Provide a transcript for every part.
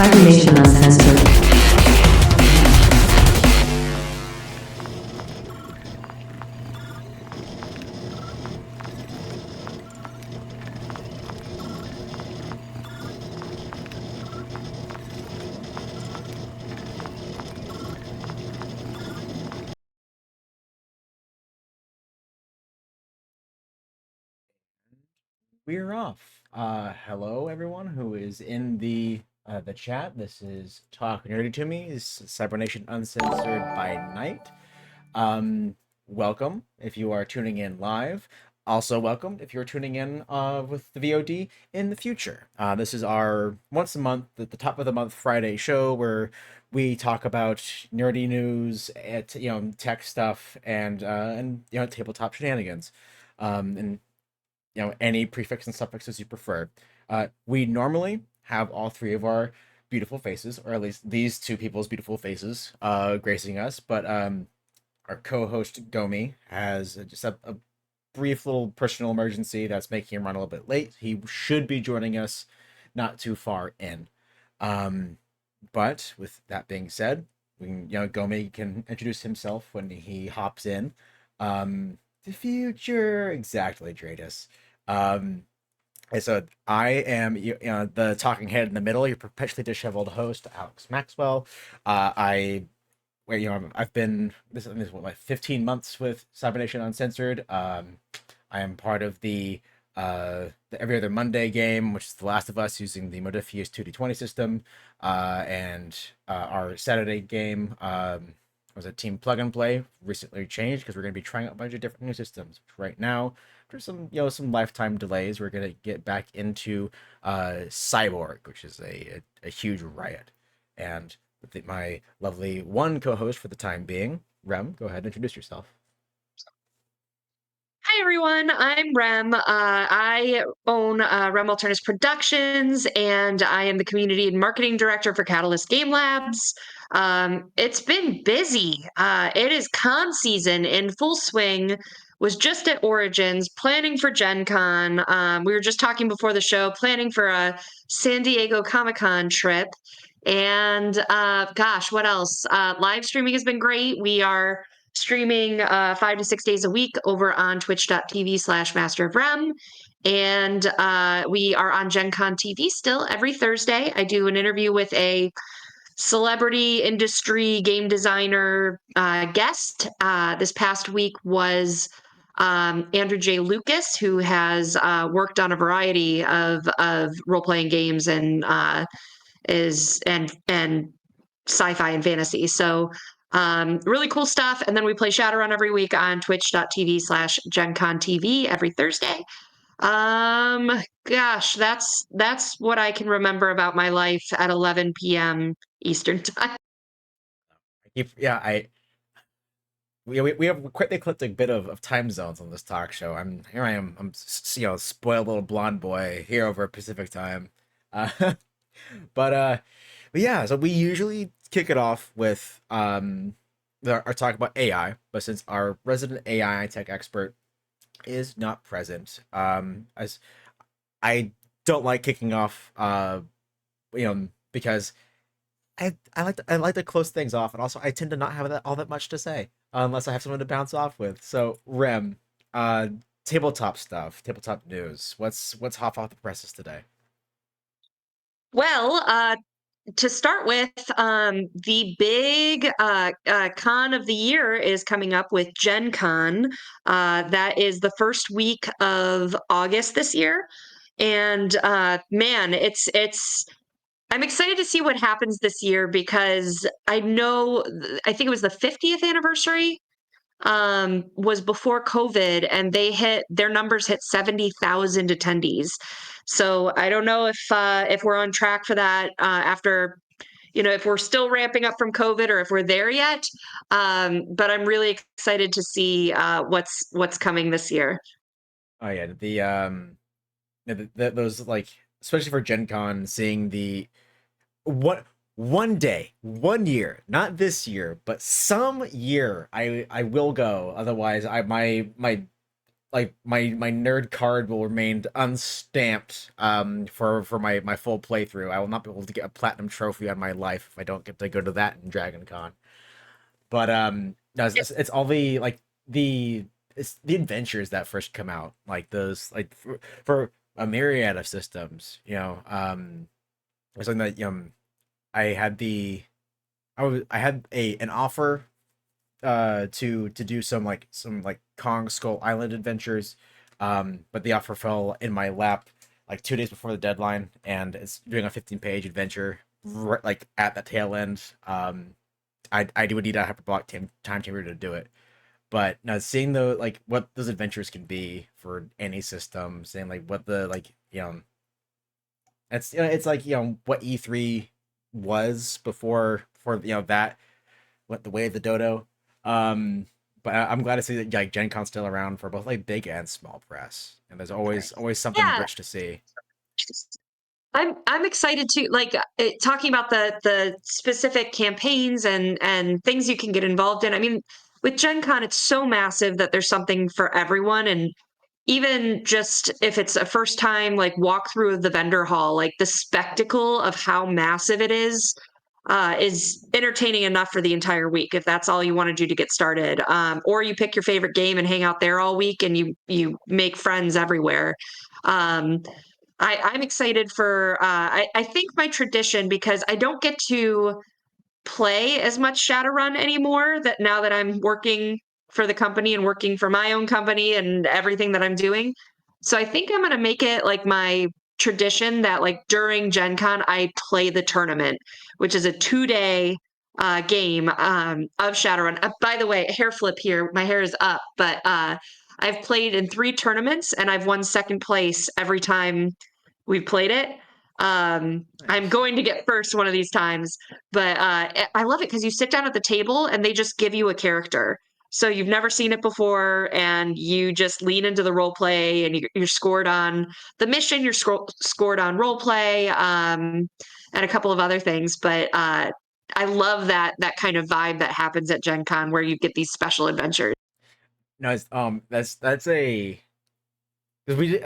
Cybernation Uncensored. We're off. Hello everyone who is in the chat. This is Talk Nerdy to Me. This is Cybernation Uncensored by Night. Um, Welcome if you are tuning in live. Also welcome if you're tuning in with the VOD in the future. This is our once a month at the top of the month Friday show where we talk about nerdy news, tech stuff, and tabletop shenanigans. And any prefix and suffixes you prefer. We normally have all three of our beautiful faces, or at least these two people's beautiful faces, gracing us. But our co-host Gomi has just a brief little personal emergency that's making him run a little bit late. He should be joining us not too far in. But with that being said, we can, Gomi can introduce himself when he hops in. The future, exactly, Dratus. Um, and so I am the talking head in the middle, your perpetually disheveled host, Alex Maxwell. I where I've been this is what, like 15 months with Cybernation Uncensored. I am part of the every other Monday game, which is The Last of Us, using the Modifius 2D20 system, and our Saturday game was a team plug and play, recently changed because we're going to be trying out a bunch of different new systems. Right now, after some lifetime delays, we're going to get back into Cyborg, which is a huge riot. And with my lovely one co-host for the time being, Rem, go ahead and introduce yourself. Hi everyone, I'm Rem. I own Rem Alternus Productions, and I am the community and marketing director for Catalyst Game Labs. It's been busy. It is con season in full swing. Was just at Origins, planning for Gen Con. We were just talking before the show, planning for a San Diego Comic Con trip. And gosh, what else? Live streaming has been great. We are streaming 5 to 6 days a week over on twitch.tv/Master of Rem. And we are on Gen Con TV still every Thursday. I do an interview with a celebrity industry game designer guest. This past week was Andrew J. Lucas, who has worked on a variety of role-playing games and and sci-fi and fantasy. So really cool stuff. And then we play Shadowrun every week on twitch.tv/GenCon TV every Thursday. Gosh, that's what I can remember about my life at 11 p.m. Eastern time. I we have quite the eclectic bit of time zones on this talk show. I'm spoiled little blonde boy here over Pacific time. Uh, but yeah, so we usually kick it off with our talk about AI, but since our resident AI tech expert is not present, as I don't like kicking off, because I like to close things off, and also I tend to not have all that much to say unless I have someone to bounce off with. So Rem, uh, tabletop stuff, tabletop news. What's hot off the presses today? Well, to start with, the big con of the year is coming up with Gen Con. That is the first week of August this year. And man, it's I'm excited to see what happens this year because I think it was the 50th anniversary was before COVID, and their numbers hit 70,000 attendees. So I don't know if we're on track for that after, if we're still ramping up from COVID or if we're there yet. But I'm really excited to see what's coming this year. Oh yeah, those, like, especially for Gen Con, seeing the what one day, one year, not this year, but some year I will go. Otherwise, my like my nerd card will remain unstamped for my full playthrough. I will not be able to get a platinum trophy on my life if I don't get to go to that in Dragon Con. But no, it's all the like the it's the adventures that first come out, like those like for a myriad of systems, it's something that I had the I had a an offer to do some Kong Skull Island adventures, but the offer fell in my lap like 2 days before the deadline, and it's doing a 15-page adventure right, like at the tail end. I do need a hyperbolic time chamber to do it. But now seeing the like what those adventures can be for any system, saying like what the like it's like what E3 was before that what the way of the dodo. Um, but I'm glad to see that like Gen Con's still around for both like big and small press, and there's always something Yeah, rich to see. I'm excited to like talking about the specific campaigns and things you can get involved in. I mean, with Gen Con, it's so massive that there's something for everyone, and even just if it's a first time like walkthrough of the vendor hall, like the spectacle of how massive it is entertaining enough for the entire week if that's all you want to do to get started. Or you pick your favorite game and hang out there all week and you make friends everywhere. Um, I'm excited for I think my tradition because I don't get to play as much Shadowrun anymore that now that I'm working for the company and working for my own company and everything that I'm doing. So I think I'm going to make it like my tradition that like during Gen Con, I play the tournament, which is a 2-day game of Shadowrun. By the way, hair flip here. My hair is up, but I've played in 3 tournaments and I've won second place every time we've played it. I'm Nice. going to get first one of these times, but I love it because you sit down at the table and they just give you a character. So you've never seen it before, and you just lean into the role play, and you're scored on the mission. You're scored on role play, and a couple of other things. But I love that kind of vibe that happens at Gen Con where you get these special adventures. No, that's a because we did,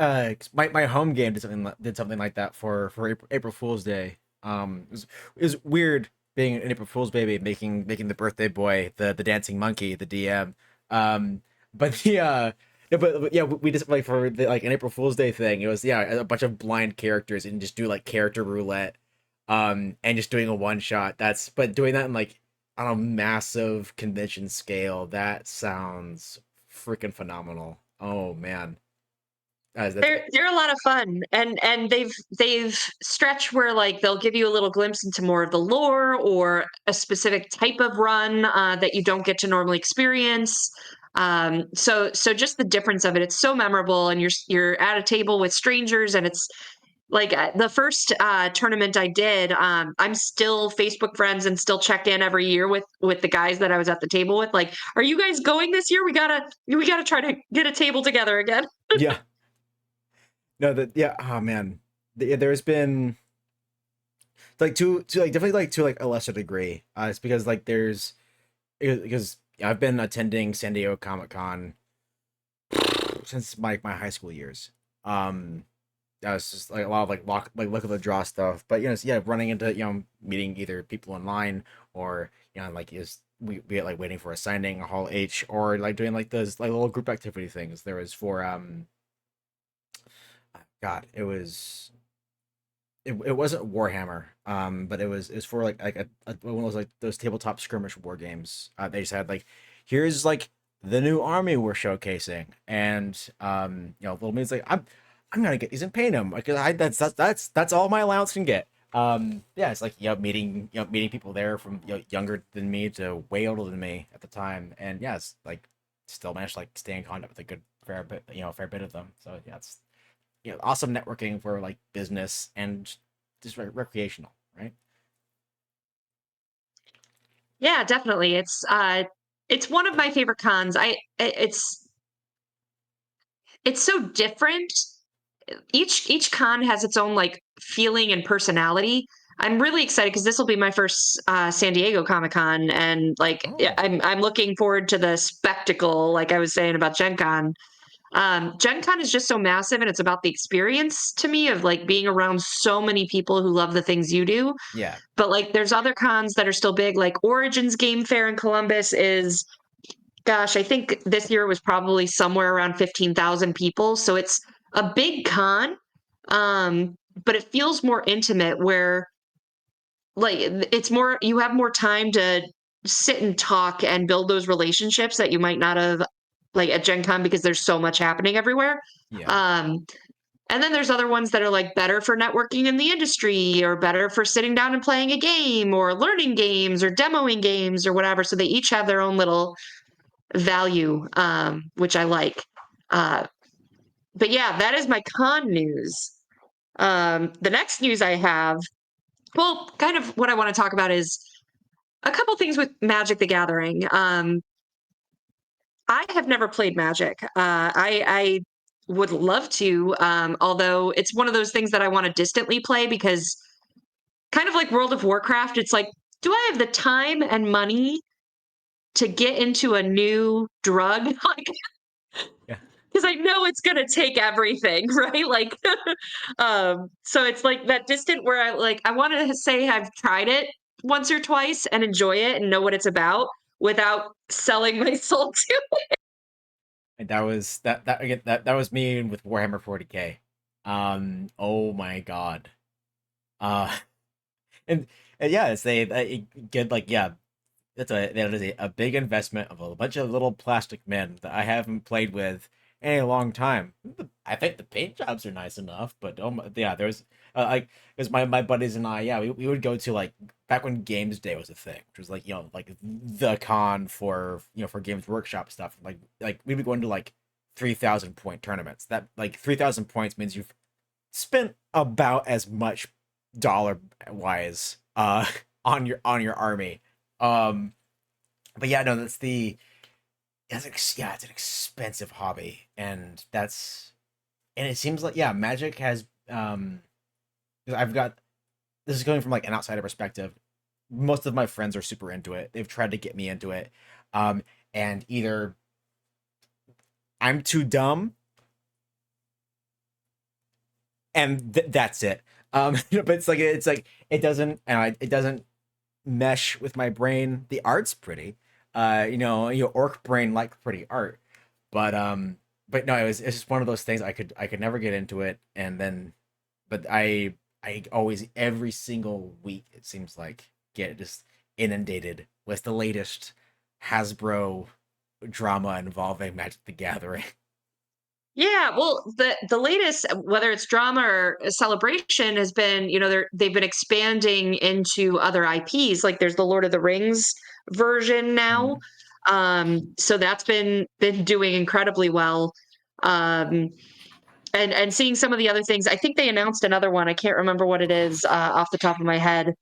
my home game did something like that for April Fool's Day. It was weird being an April Fool's baby, making the birthday boy the dancing monkey, the DM. But the yeah, but yeah, we just like for the, like an April Fool's Day thing. It was yeah a bunch of blind characters and just do like character roulette, and just doing a one shot. That's but doing that in like on a massive convention scale. That sounds freaking phenomenal. Oh man. That's They're a lot of fun, and they've stretched where like they'll give you a little glimpse into more of the lore or a specific type of run that you don't get to normally experience. So just the difference of it, it's so memorable, and you're at a table with strangers, and it's like the first tournament I did. I'm still Facebook friends and still check in every year with the guys that I was at the table with. Like, are you guys going this year? We gotta try to get a table together again. yeah. No, that yeah. Oh man, there's been like to like definitely like to like a lesser degree. It's because like because I've been attending San Diego Comic Con since my high school years. Um, that was just like a lot of look of the draw stuff. But yeah, running into meeting either people online or like is we like waiting for a signing, a Hall H, or like doing like those like little group activity things. There was for God, it wasn't Warhammer, but it was for like one of those like those tabletop skirmish war games. They just had like, here's like the new army we're showcasing, and little me's like I'm gonna get these and paint them because that's all my allowance can get. Yeah, it's like meeting people there from younger than me to way older than me at the time, and yeah, it's like still managed to like stay in contact with a good fair bit of them. So yeah, it's awesome networking for like business and just recreational, right? Yeah, definitely. It's one of my favorite cons. It's so different. Each con has its own like feeling and personality. I'm really excited because this will be my first San Diego Comic Con, and like Oh, I'm looking forward to the spectacle, like I was saying about Gen Con. Gen Con is just so massive, and it's about the experience to me of like being around so many people who love the things you do. Yeah. But like there's other cons that are still big, like Origins Game Fair in Columbus is, gosh, I think this year was probably somewhere around 15,000 people. So it's a big con, but it feels more intimate where like it's more, you have more time to sit and talk and build those relationships that you might not have like at Gen Con because there's so much happening everywhere. Yeah. Um, and then there's other ones that are like better for networking in the industry or better for sitting down and playing a game or learning games or demoing games or whatever. So they each have their own little value, which I like. Uh, but yeah, that is my con news. The next news I have, well, kind of what I want to talk about is a couple things with Magic the Gathering. I have never played Magic. I would love to, although it's one of those things that I want to distantly play because kind of like World of Warcraft, it's like, do I have the time and money to get into a new drug? Like, Yeah. because I know it's gonna take everything, right? Like, so it's like that distant where I want to say I've tried it once or twice and enjoy it and know what it's about without selling my soul to. And that was that again that was me with Warhammer 40K. Oh my god. Uh and, and yeah, it's a good like yeah, that is a big investment of a bunch of little plastic men that I haven't played with in a long time. I think the paint jobs are nice enough, but oh my, yeah, there's like because my buddies and I, yeah, we would go to like back when Games Day was a thing, which was like like the con for for Games Workshop stuff. Like we'd be going to like 3,000 point tournaments. That like 3,000 points means you've spent about as much dollar wise on your army. um but yeah, no, that's the yeah, it's an expensive hobby, and it seems like, yeah, Magic has 'cause I've got this is going from like an outsider perspective. Most of my friends are super into it. They've tried to get me into it, um and either I'm too dumb and that's it. But it's like it doesn't mesh with my brain. The art's pretty. Orc brain like pretty art. But no, it's just one of those things I could never get into it, and then but I always every single week it seems like get just inundated with the latest Hasbro drama involving Magic the Gathering. Yeah, well, the latest, whether it's drama or a celebration, has been, they've been expanding into other IPs. Like there's the Lord of the Rings version now. Mhm. So that's been doing incredibly well. Um, and seeing some of the other things, I think they announced another one. I can't remember what it is off the top of my head.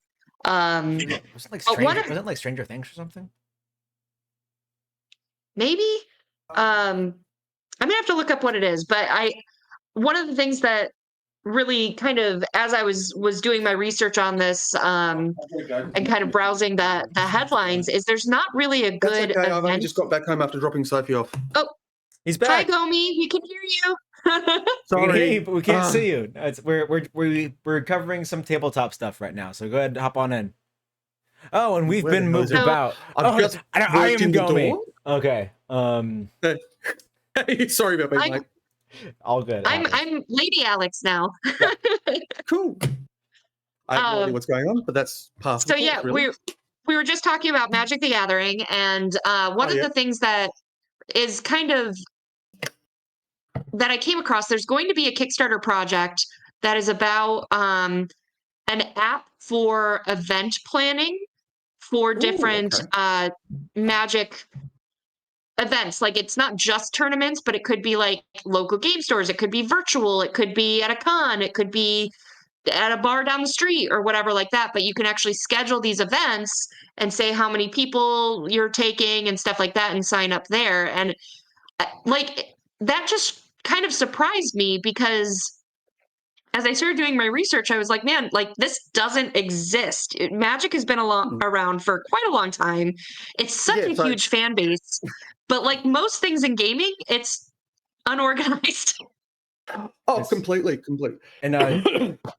Was it like But one Stranger? of Was it like Stranger Things or something? maybe I'm gonna have to look up what it is. But I one of the things that really kind of as I was doing my research on this and kind of browsing the headlines is there's not really a That's good okay. I've only event. just got back home after dropping Sophie off. Oh, He's hi back. Gomi, we can hear you. We can hear you, Sorry. but we can't see you. We're covering some tabletop stuff right now, so go ahead and hop on in. Oh, and we've Where the been hell moved is it? about. I've Oh, just I walked am in the Gomi. door. Okay. Sorry about being I'm, late. All good. I'm Lady Alex now. Yeah. Cool. I have no idea um, what's going on, but that's part of the so yeah, course, really. we were just talking about Magic the Gathering, and one Oh, of yeah. the things that is kind of that I came across, there's going to be a Kickstarter project that is about an app for event planning for Ooh, different okay. Magic events. Like it's not just tournaments, but it could be like local game stores, it could be virtual, it could be at a con, it could be at a bar down the street or whatever like that. But you can actually schedule these events and say how many people you're taking and stuff like that and sign up there. And like that just kind of surprised me because as I started doing my research, I was like, man, like this doesn't exist. Magic has been Hmm. around for quite a long time. It's such Yeah, a so huge fan base, but like most things in gaming, it's unorganized. Oh, Yes. completely. And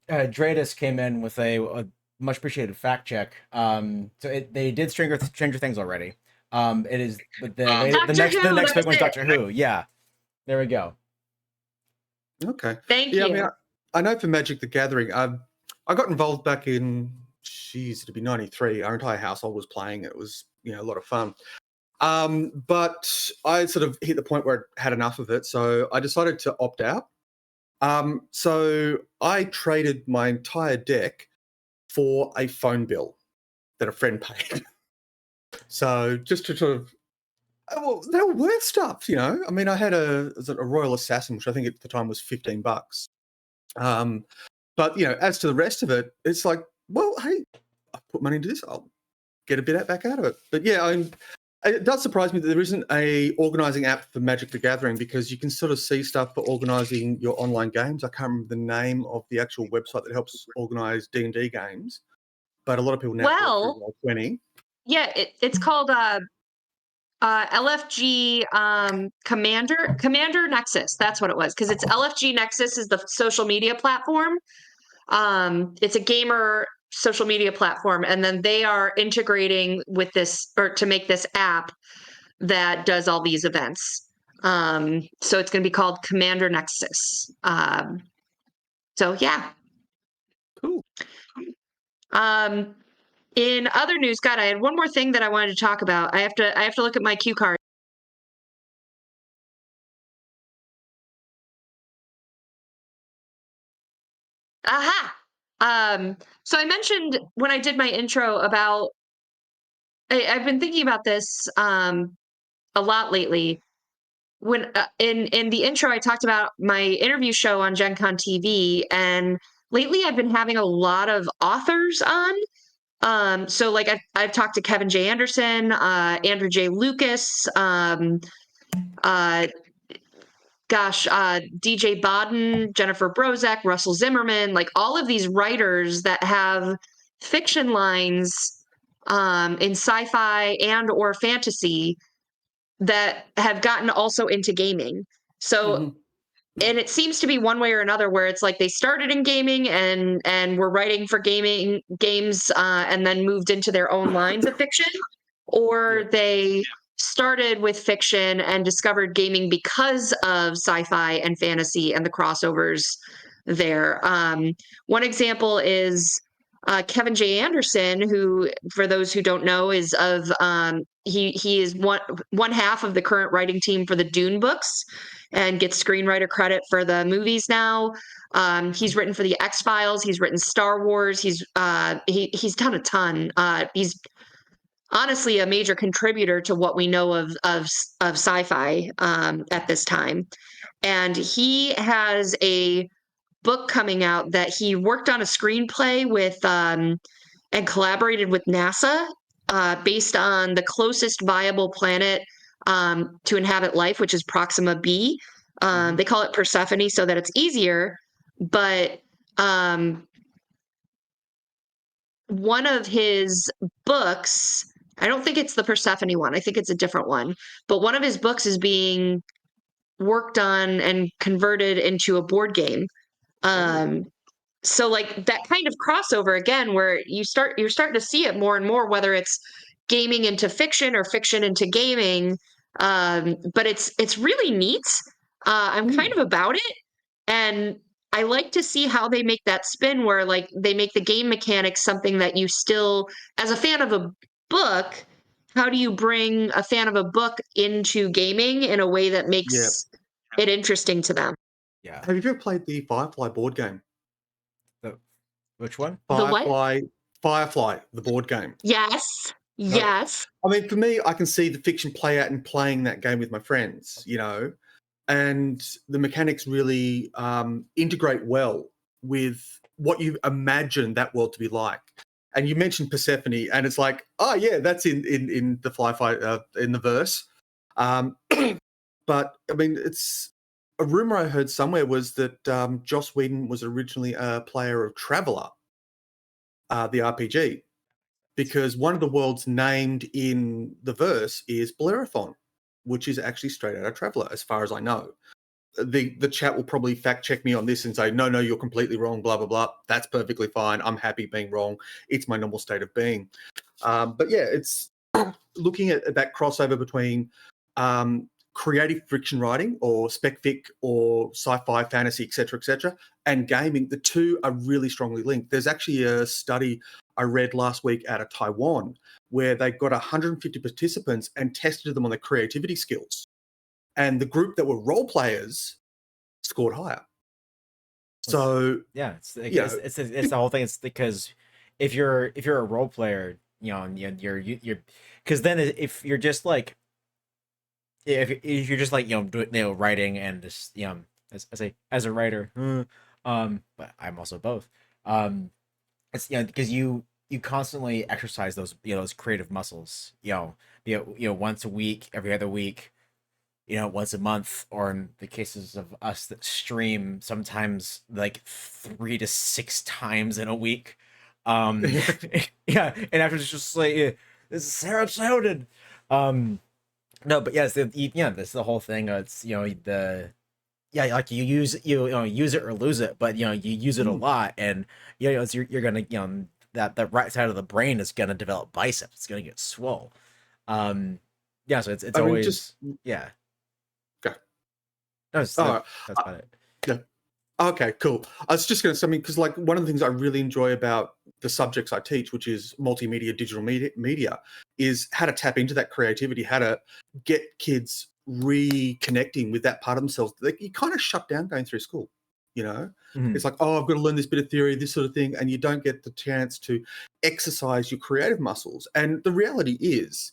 Dradus came in with a much appreciated fact check. They did Stranger Things already. It is but the Doctor Who, the next big that's one's it. Doctor Who. Yeah, there we go. Okay. Thank Yeah, you. I mean, I know for Magic the Gathering, I got involved back in, it'd be 93. Our entire household was playing. It was, a lot of fun. But I sort of hit the point where I had enough of it, so I decided to opt out. So I traded my entire deck for a phone bill that a friend paid. So just to sort of, well, they were worth stuff, I mean, I had a Royal Assassin, which I think at the time was $15. But as to the rest of it, it's like, well, hey, I put money into this, I'll get a bit back out of it. But yeah, it does surprise me that there isn't a organising app for Magic the Gathering, because you can sort of see stuff for organising your online games. I can't remember the name of the actual website that helps organise D&D games, but a lot of people now Well, do it through Roll20. yeah, it's called LFG Commander Nexus. That's what it was, because it's LFG Nexus is the social media platform. It's a gamer social media platform, and then they are integrating with this, or to make this app that does all these events. So it's going to be called Commander Nexus. So yeah. Cool. In other news, God, I had one more thing that I wanted to talk about. I have to look at my cue card. Aha. So I mentioned when I did my intro about I've been thinking about this a lot lately. When in the intro, I talked about my interview show on Gen Con TV, and lately I've been having a lot of authors on. So like I've talked to Kevin J. Anderson, Andrew J. Lucas, uh, DJ Bodden, Jennifer Brozek, Russell Zimmerman, like all of these writers that have fiction lines in sci-fi and or fantasy that have gotten also into gaming. So and it seems to be one way or another where it's like they started in gaming and were writing for gaming games and then moved into their own lines of fiction, or they started with fiction and discovered gaming because of sci-fi and fantasy and the crossovers there. One example is Kevin J. Anderson, who, for those who don't know, is of he is one half of the current writing team for the Dune books and gets screenwriter credit for the movies now. He's written for the X-Files. He's written Star Wars. He's done a ton. He's honestly a major contributor to what we know of sci-fi at this time. And he has a book coming out that he worked on a screenplay with and collaborated with NASA based on the closest viable planet to inhabit life, which is Proxima B. They call it Persephone so that it's easier, but one of his books, I don't think it's the Persephone one, I think it's a different one, but one of his books is being worked on and converted into a board game. So like that kind of crossover again, where you're starting to see it more and more, whether it's gaming into fiction or fiction into gaming. But it's really neat. I'm kind of about it, and I like to see how they make that spin, where like they make the game mechanics something that you still, as a fan of a book, how do you bring a fan of a book into gaming in a way that makes it interesting to them? Yeah. Have you ever played the Firefly board game? Which one? The what? Firefly, the board game. Yes. No. Yes. I mean, for me, I can see the fiction play out and playing that game with my friends, and the mechanics really integrate well with what you imagine that world to be like. And you mentioned Persephone, and it's like, oh yeah, that's in the Firefly in the verse. But I mean, it's a rumor I heard somewhere was that Joss Whedon was originally a player of Traveller, the RPG, because one of the worlds named in the verse is Bellerophon, which is actually straight out of Traveller, as far as I know. the chat will probably fact check me on this and say, no, you're completely wrong, blah, blah, blah. That's perfectly fine. I'm happy being wrong. It's my normal state of being. But yeah, it's looking at that crossover between creative fiction writing or spec fic or sci-fi, fantasy, etc., and gaming. The two are really strongly linked. There's actually a study I read last week out of Taiwan where they got 150 participants and tested them on their creativity skills. And the group that were role players scored higher. So yeah, it's the whole thing. It's because if you're a role player, you're because then if you're just like if you're just like writing and just as a writer, but I'm also both. It's because you constantly exercise those those creative muscles. Once a week, every other week. Once a month, or in the cases of us that stream, sometimes like 3 to 6 times in a week. Yeah, and after it's just like, this is Sarah Sounded. No, but yes, that's the whole thing. It's like you use use it or lose it, but you use it a lot, and you're gonna that right side of the brain is gonna develop biceps. It's gonna get swole. Yeah, so it's always yeah. No, that's about it. Yeah. Okay, cool. I was just going to say, because like one of the things I really enjoy about the subjects I teach, which is multimedia, digital media, is how to tap into that creativity, how to get kids reconnecting with that part of themselves that you kind of shut down going through school. It's like, oh, I've got to learn this bit of theory, this sort of thing, and you don't get the chance to exercise your creative muscles. And the reality is,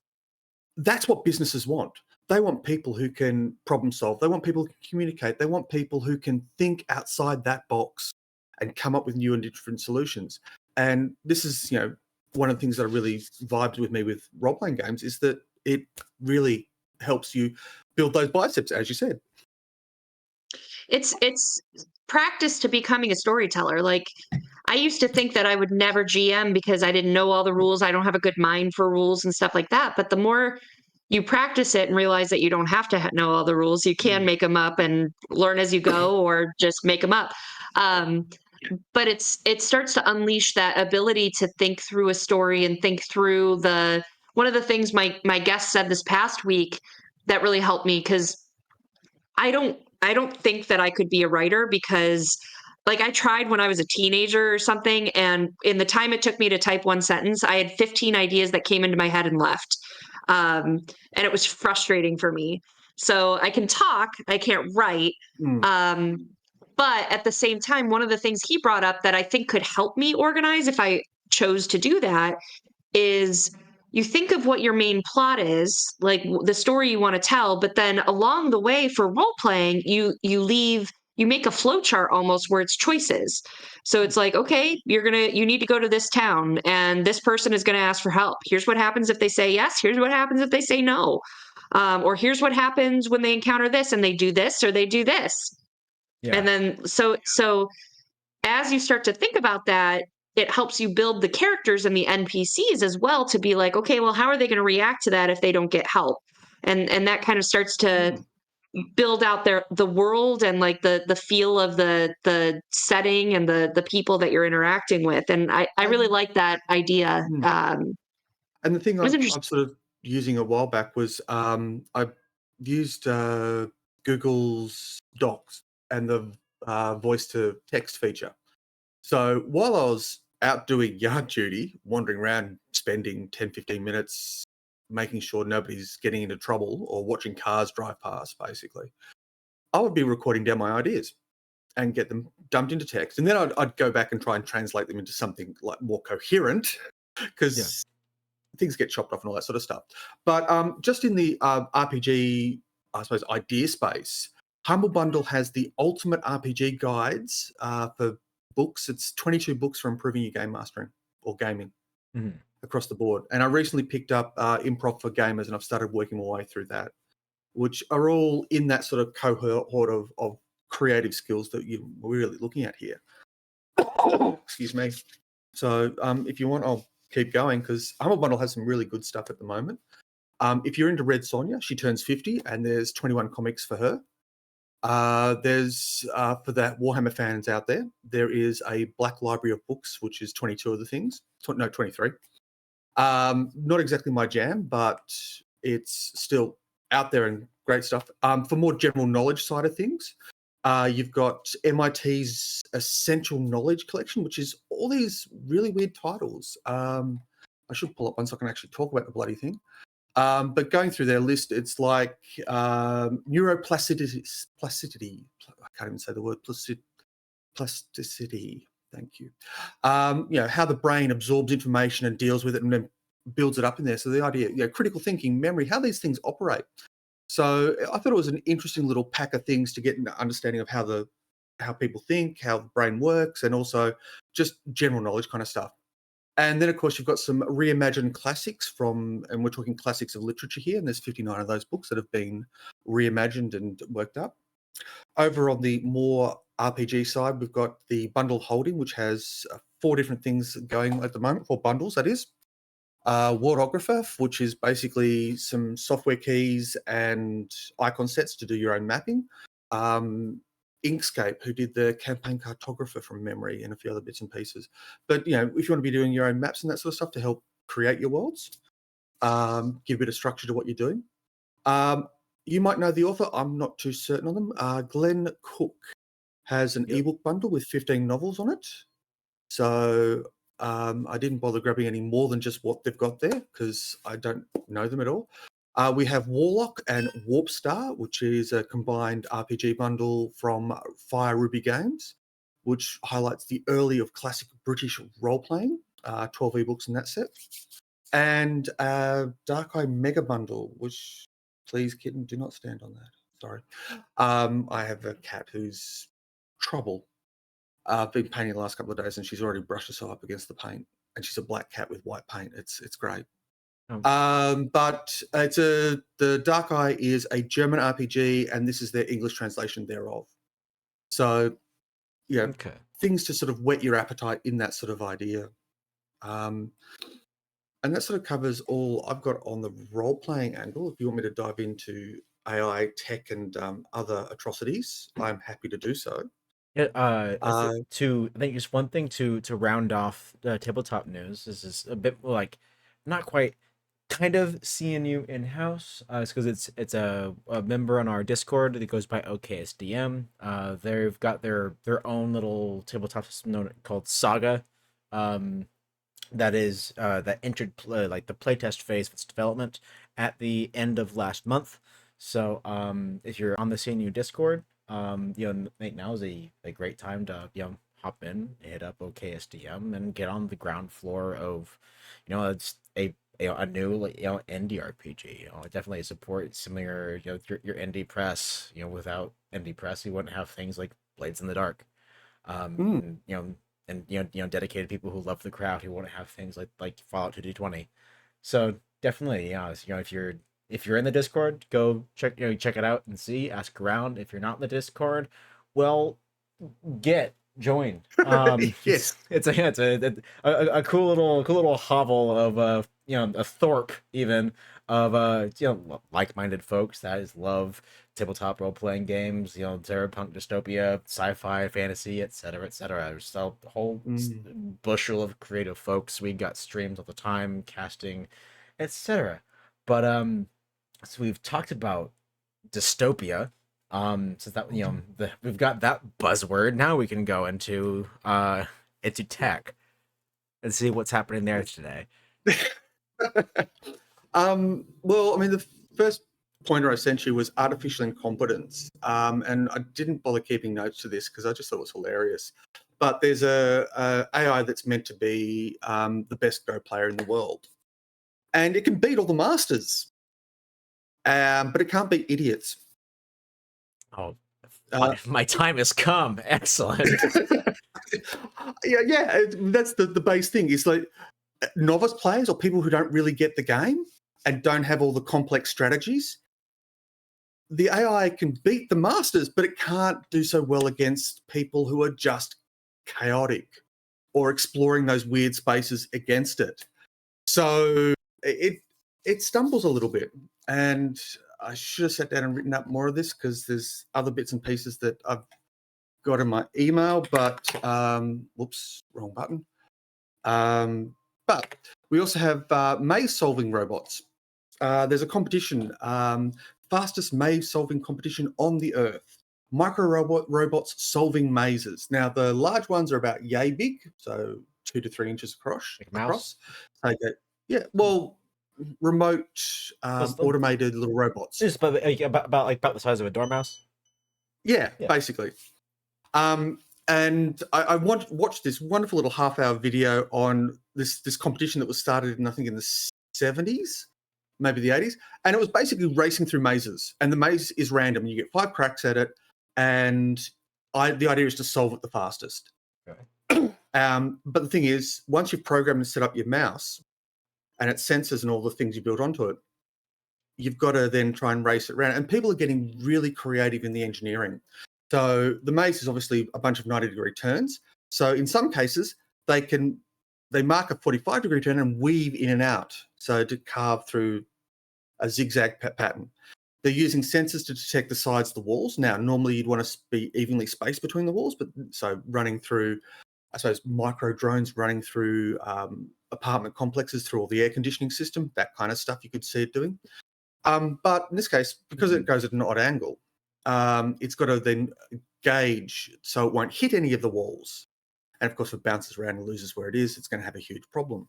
that's what businesses want. They want people who can problem solve. They want people who can communicate. They want people who can think outside that box and come up with new and different solutions. And this is, one of the things that really vibes with me with role-playing games is that it really helps you build those biceps, as you said. It's practice to becoming a storyteller. Like, I used to think that I would never GM because I didn't know all the rules. I don't have a good mind for rules and stuff like that. But the more you practice it and realize that you don't have to know all the rules, you can make them up and learn as you go, or just make them up. But it starts to unleash that ability to think through a story and think through one of the things my guest said this past week that really helped me, because I don't think that I could be a writer, because like I tried when I was a teenager or something, and in the time it took me to type one sentence, I had 15 ideas that came into my head and left. And it was frustrating for me. So I can talk, I can't write. But at the same time, one of the things he brought up that I think could help me organize if I chose to do that is, you think of what your main plot is, like the story you want to tell, but then along the way for role playing, you make a flow chart almost where it's choices. So it's like, okay, you need to go to this town and this person is going to ask for help. Here's what happens if they say yes. Here's what happens if they say no. Or here's what happens when they encounter this and they do this or they do this. Yeah. And then so as you start to think about that, it helps you build the characters and the NPCs as well, to be like, okay, well, how are they going to react to that if they don't get help? And that kind of starts to build out the world and like the feel of the setting and the people that you're interacting with. And I really like that idea. And the thing I'm sort of using a while back was I used Google's Docs and the voice to text feature. So while I was out doing yard duty, wandering around, spending 10, 15 minutes making sure nobody's getting into trouble or watching cars drive past, basically, I would be recording down my ideas and get them dumped into text. And then I'd go back and try and translate them into something like more coherent, because things get chopped off and all that sort of stuff. But just in the RPG, I suppose, idea space, Humble Bundle has the ultimate RPG guides for books. It's 22 books for improving your game mastering or gaming across the board. And I recently picked up Improv for Gamers, and I've started working my way through that, which are all in that sort of cohort of creative skills that we're really looking at here. Excuse me. So if you want, I'll keep going, because Humble Bundle has some really good stuff at the moment. If you're into Red Sonja, she turns 50, and there's 21 comics for her. There's for the Warhammer fans out there, there is a black library of books, which is 22 of the things. No, 23. Not exactly my jam, but it's still out there and great stuff. For more general knowledge side of things, you've got MIT's Essential Knowledge Collection, which is all these really weird titles. I should pull up one so I can actually talk about the bloody thing. But going through their list, it's like neuroplasticity. I can't even say the word plasticity. Thank you. How the brain absorbs information and deals with it and then builds it up in there. So the idea, critical thinking, memory, how these things operate. So I thought it was an interesting little pack of things to get an understanding of how people think, how the brain works, and also just general knowledge kind of stuff. And then, of course, you've got some reimagined classics and we're talking classics of literature here, and there's 59 of those books that have been reimagined and worked up. Over on the more RPG side, we've got the bundle holding, which has 4 different things going at the moment, 4 bundles, that is. Worldographer, which is basically some software keys and icon sets to do your own mapping. Inkscape, who did the campaign cartographer from memory, and a few other bits and pieces. But, if you want to be doing your own maps and that sort of stuff to help create your worlds, give a bit of structure to what you're doing. You might know the author. I'm not too certain on them. Glenn Cook has an ebook bundle with 15 novels on it. So I didn't bother grabbing any more than just what they've got there because I don't know them at all. We have Warlock and Warp Star, which is a combined RPG bundle from Fire Ruby Games, which highlights the early of classic British role-playing, 12 ebooks in that set. And Dark Eye Mega Bundle, which, please, kitten, do not stand on that. Sorry. I have a cat who's trouble. I've been painting the last couple of days, and she's already brushed herself up against the paint. And she's a black cat with white paint. It's great. But the Dark Eye is a German RPG, and this is their English translation thereof. So, things to sort of whet your appetite in that sort of idea. And that sort of covers all I've got on the role-playing angle. If you want me to dive into AI, tech, and other atrocities, I'm happy to do so. I think just one thing to round off tabletop news. This is a bit like not quite kind of seeing you in-house. It's because it's a member on our Discord that goes by OKSDM. They've got their own little tabletop system called Saga. That entered the playtest phase of its development at the end of last month. So if you're on the CNU Discord, now is a great time to hop in, hit up OKSDM, and get on the ground floor of it's a new indie RPG. Definitely support similar your indie press. Without indie press, you wouldn't have things like Blades in the Dark. And dedicated people who love the crowd who want to have things like Fallout 2D20. So definitely, if you're in the Discord, go check it out and see, ask around. If you're not in the Discord, well, join. Yes, it's a cool little hovel of a Thorpe even of like-minded folks that love tabletop role-playing games, Cyberpunk, dystopia, sci-fi, fantasy, etc. There's a whole bushel of creative folks. We got streams all the time, casting, etc. But so we've talked about dystopia. So that we've got that buzzword. Now we can go into tech and see what's happening there today. Well, I mean, the first pointer I sent you was artificial incompetence, and I didn't bother keeping notes to this because I just thought it was hilarious. But there's a AI that's meant to be the best Go player in the world, and it can beat all the masters, but it can't beat idiots. Oh, my time has come. Excellent. yeah, that's the base thing. It's like novice players or people who don't really get the game and don't have all the complex strategies. The AI can beat the masters, but it can't do so well against people who are just chaotic or exploring those weird spaces against it. So it stumbles a little bit. And I should have sat down and written up more of this because there's other bits and pieces that I've got in my email, but whoops, wrong button. But we also have maze-solving robots. There's a competition, fastest maze-solving competition on the Earth. Robots solving mazes. Now, the large ones are about yay big, so 2 to 3 inches across. Like a mouse? So well, remote, Plus the- automated little robots. Just about the size of a dormouse. Yeah, Yeah. basically. And I watched this wonderful little half-hour video on this competition that was started in, I think, in the 70s, maybe the 80s, and it was basically racing through mazes. And the maze is random. You get 5 cracks at it, and the idea is to solve it the fastest. Okay. But the thing is, once you've programmed and set up your mouse, and it sensors and all the things you built onto it, you've got to then try and race it around. And people are getting really creative in the engineering. So the maze is obviously a bunch of 90-degree turns. So in some cases, they mark a 45-degree turn and weave in and out, so to carve through a zigzag pattern. They're using sensors to detect the sides of the walls. Now, normally you'd want to be evenly spaced between the walls, but so running through, I suppose, micro drones running through apartment complexes through all the air conditioning system, that kind of stuff you could see it doing. But in this case, because it goes at an odd angle, it's got to then gauge so it won't hit any of the walls. And of course, if it bounces around and loses where it is, it's going to have a huge problem.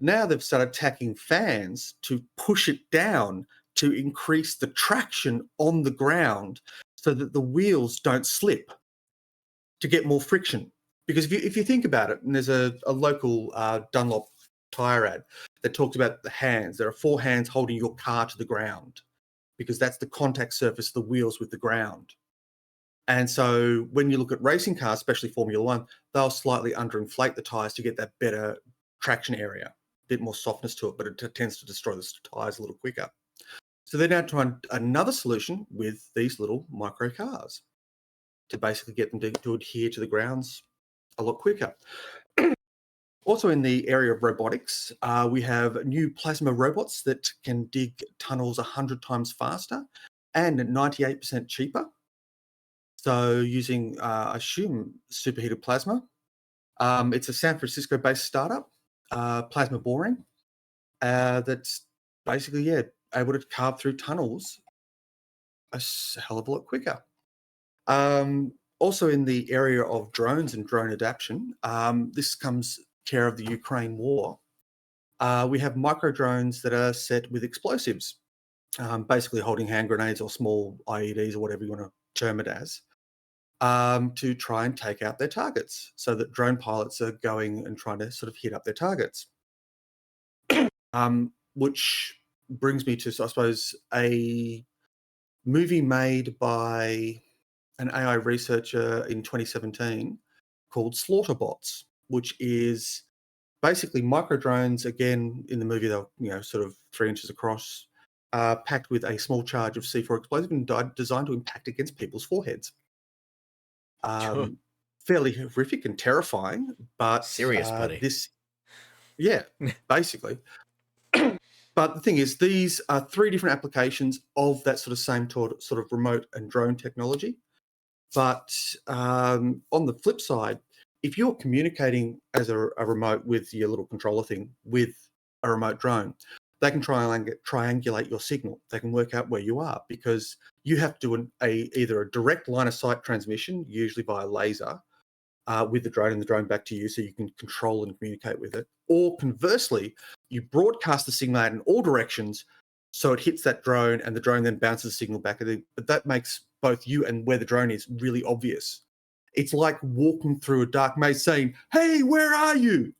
Now they've started tacking fans to push it down to increase the traction on the ground so that the wheels don't slip, to get more friction. Because if you think about it, and there's a local Dunlop tyre ad that talks about the hands. There are 4 hands holding your car to the ground, because that's the contact surface of the wheels with the ground. And so when you look at racing cars, especially Formula One, they'll slightly underinflate the tyres to get that better traction area, a bit more softness to it, but it tends to destroy the tyres a little quicker. So they're now trying another solution with these little micro cars to basically get them to adhere to the grounds a lot quicker. Also in the area of robotics, we have new plasma robots that can dig tunnels 100 times faster and 98% cheaper. So using, I assume, superheated plasma. It's a San Francisco-based startup, Plasma Boring, that's basically, able to carve through tunnels a hell of a lot quicker. Also in the area of drones and drone adaptation, this comes care of the Ukraine war. We have micro drones that are set with explosives, basically holding hand grenades or small IEDs or whatever you want to term it as, to try and take out their targets, so that drone pilots are going and trying to sort of hit up their targets. Which brings me to, I suppose, a movie made by an AI researcher in 2017 called Slaughterbots, which is basically micro drones. Again, in the movie, they're sort of 3 inches across, packed with a small charge of C4 explosive and designed to impact against people's foreheads. Fairly horrific and terrifying, but Serious, buddy. Basically. But the thing is, these are 3 different applications of that sort of same sort of remote and drone technology. But on the flip side, if you're communicating as a remote with your little controller thing with a remote drone, they can triangulate your signal. They can work out where you are, because you have to do either a direct line of sight transmission, usually via laser, with the drone and the drone back to you so you can control and communicate with it. Or conversely, you broadcast the signal out in all directions so it hits that drone and the drone then bounces the signal back at it. But that makes both you and where the drone is really obvious. It's like walking through a dark maze saying, "Hey, where are you?"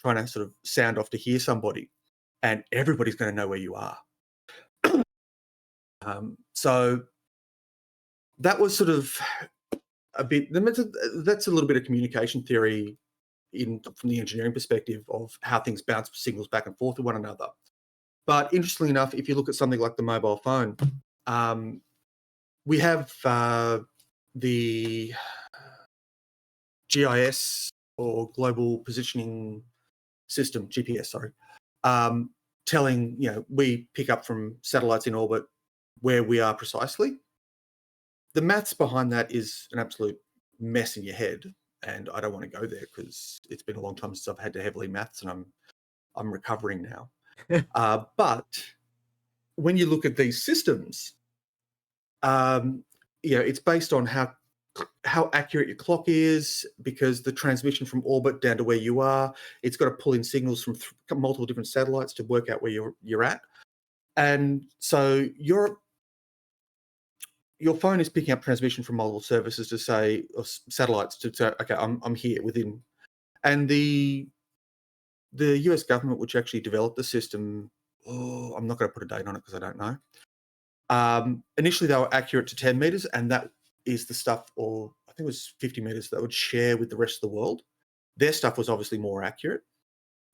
Trying to sort of sound off to hear somebody, and everybody's going to know where you are. So that was sort of a bit, that's a little bit of communication theory from the engineering perspective of how things bounce signals back and forth with one another. But interestingly enough, if you look at something like the mobile phone, we have the GIS, or Global Positioning System, GPS, sorry, telling, we pick up from satellites in orbit where we are precisely. The maths behind that is an absolute mess in your head, and I don't want to go there because it's been a long time since I've had to heavily maths, and I'm recovering now. But when you look at these systems, it's based on how accurate your clock is, because the transmission from orbit down to where you are, it's got to pull in signals from multiple different satellites to work out where you're at. And so your phone is picking up transmission from multiple services to say, or satellites to say, okay, I'm here within. And the US government, which actually developed the system, I'm not going to put a date on it because I don't know. Initially, they were accurate to 10 meters, and that is the stuff, or I think it was 50 meters, that would share with the rest of the world. Their stuff was obviously more accurate.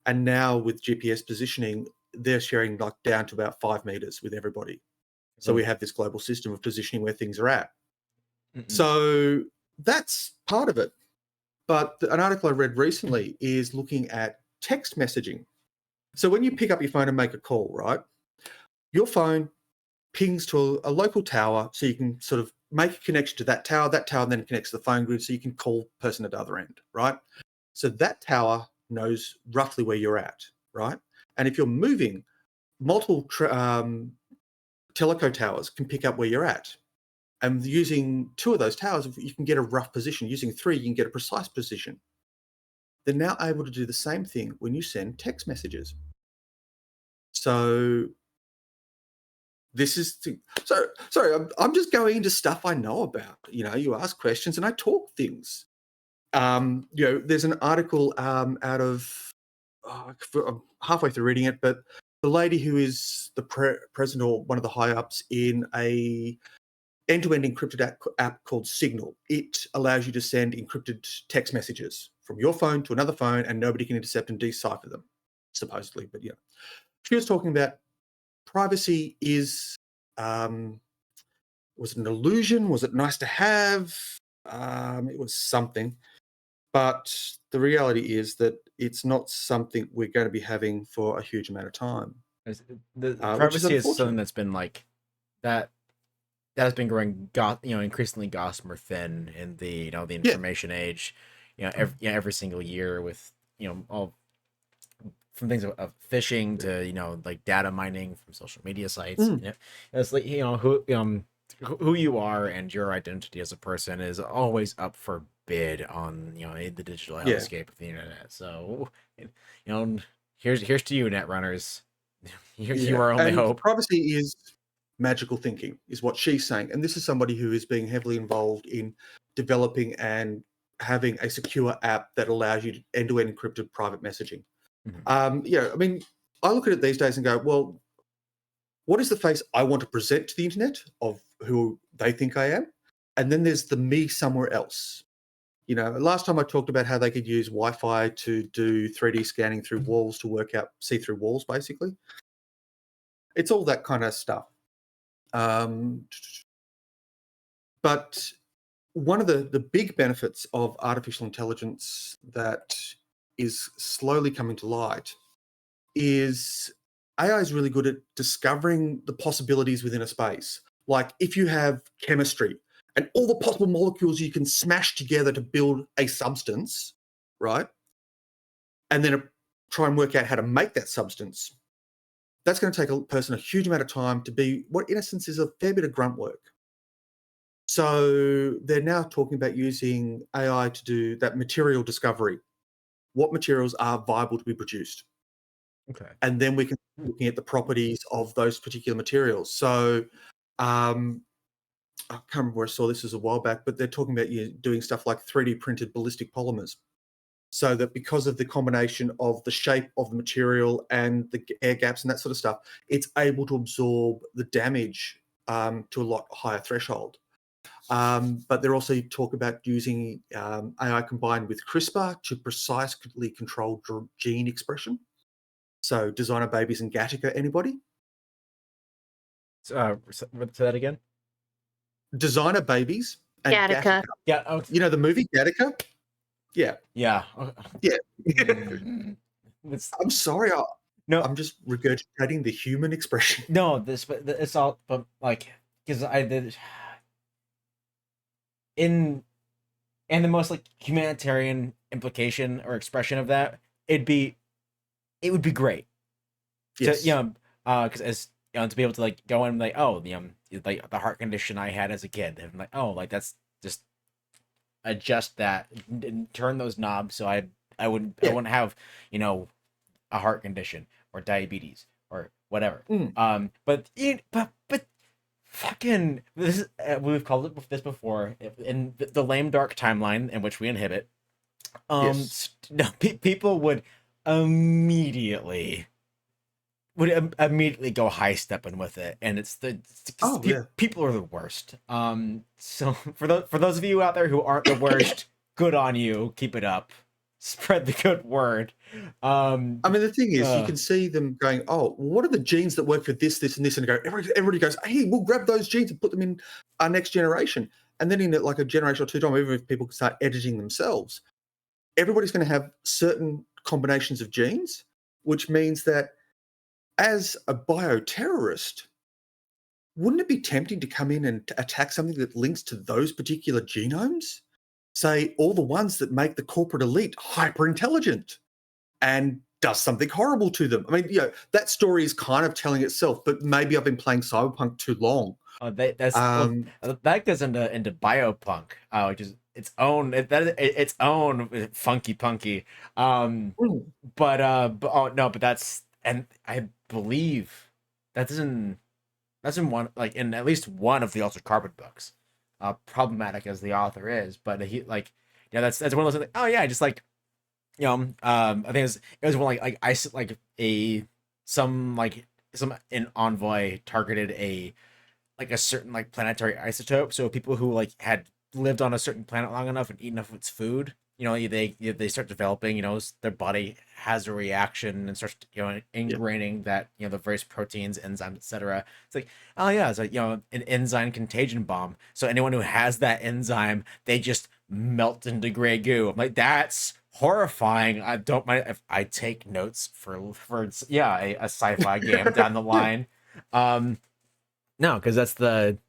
And now with GPS positioning, they're sharing like down to about 5 meters with everybody. So we have this global system of positioning where things are at. So that's part of it. But an article I read recently is looking at text messaging. So when you pick up your phone and make a call, right, your phone pings to a local tower, so you can sort of make a connection to that tower then connects to the phone grid, so you can call the person at the other end, right? So that tower knows roughly where you're at, right? And if you're moving, multiple teleco towers can pick up where you're at. And using 2 of those towers, you can get a rough position. Using 3, you can get a precise position. They're now able to do the same thing when you send text messages. So this is sorry, I'm just going into stuff I know about. You ask questions and I talk things. There's an article out of I'm halfway through reading it, but the lady who is the president or one of the high ups in a end-to-end encrypted app called Signal. It allows you to send encrypted text messages from your phone to another phone, and nobody can intercept and decipher them, supposedly. But she was talking about privacy is, was it an illusion? Was it nice to have? It was something. But the reality is that it's not something we're going to be having for a huge amount of time. The privacy is something that's been like that has been growing, increasingly gossamer thin in the the information age. Every single year with all from things of phishing to like data mining from social media sites. It's like who you are and your identity as a person is always up for bid on the digital hellscape of the internet. So here's to you, netrunners. You are only hope. Privacy is magical thinking, is what she's saying, and this is somebody who is being heavily involved in developing and having a secure app that allows you to end-to-end encrypted private messaging. I mean, I look at it these days and go, well, what is the face I want to present to the internet of who they think I am? And then there's the me somewhere else. Last time I talked about how they could use Wi-Fi to do 3D scanning through walls to work out see-through walls, basically. It's all that kind of stuff. But one of the big benefits of artificial intelligence that is slowly coming to light is AI is really good at discovering the possibilities within a space. Like if you have chemistry and all the possible molecules you can smash together to build a substance, right? And then try and work out how to make that substance. That's going to take a person a huge amount of time to be what, in essence, is a fair bit of grunt work. So they're now talking about using AI to do that material discovery. What materials are viable to be produced? Okay. And then we can be looking at the properties of those particular materials. So I can't remember where I saw this a while back, but they're talking about doing stuff like 3D printed ballistic polymers. So that because of the combination of the shape of the material and the air gaps and that sort of stuff, it's able to absorb the damage to a lot higher threshold. But they're also talk about using AI combined with CRISPR to precisely control gene expression. So designer babies and Gattaca, anybody? Say that again. Designer babies and Gattaca. Yeah. The movie Gattaca? Yeah. Yeah. Yeah. I'm sorry. No, I'm just regurgitating the human expression. no, but it's all, but like, because I did in the most like humanitarian implication or expression of that, it would be great to Yes. because as to be able to like go in like, oh, like the heart condition I had as a kid, and like, oh, like that's just adjust that and turn those knobs so I wouldn't have a heart condition or diabetes or whatever. But fucking this is, we've called it this before in the lame dark timeline in which we inhibit. Yes. No, people would immediately go high stepping with it, and it's people are the worst. So for those of you out there who aren't the worst, good on you. Keep it up. Spread the good word. I mean, the thing is, you can see them going, oh, what are the genes that work for this, this, and this? And go, everybody goes, hey, we'll grab those genes and put them in our next generation. And then in like a generation or two time, even if people can start editing themselves, everybody's going to have certain combinations of genes, which means that as a bioterrorist, wouldn't it be tempting to come in and attack something that links to those particular genomes? Say all the ones that make the corporate elite hyper intelligent and does something horrible to them. I mean, that story is kind of telling itself, but maybe I've been playing Cyberpunk too long. That goes into biopunk, which is its own funky punky. But that's, and I believe that's in one, like in at least one of the Altered Carbon books. Problematic as the author is, but he that's one of those things like, oh yeah, just like I think it was one some an envoy targeted a certain like planetary isotope. So people who like had lived on a certain planet long enough and eaten enough of its food, they start developing, their body has a reaction and starts ingraining that the various proteins, enzymes, etc. It's like, oh yeah, it's like an enzyme contagion bomb. So anyone who has that enzyme, they just melt into gray goo. I'm like, that's horrifying. I don't mind if I take notes for a sci-fi game down the line. No, because that's because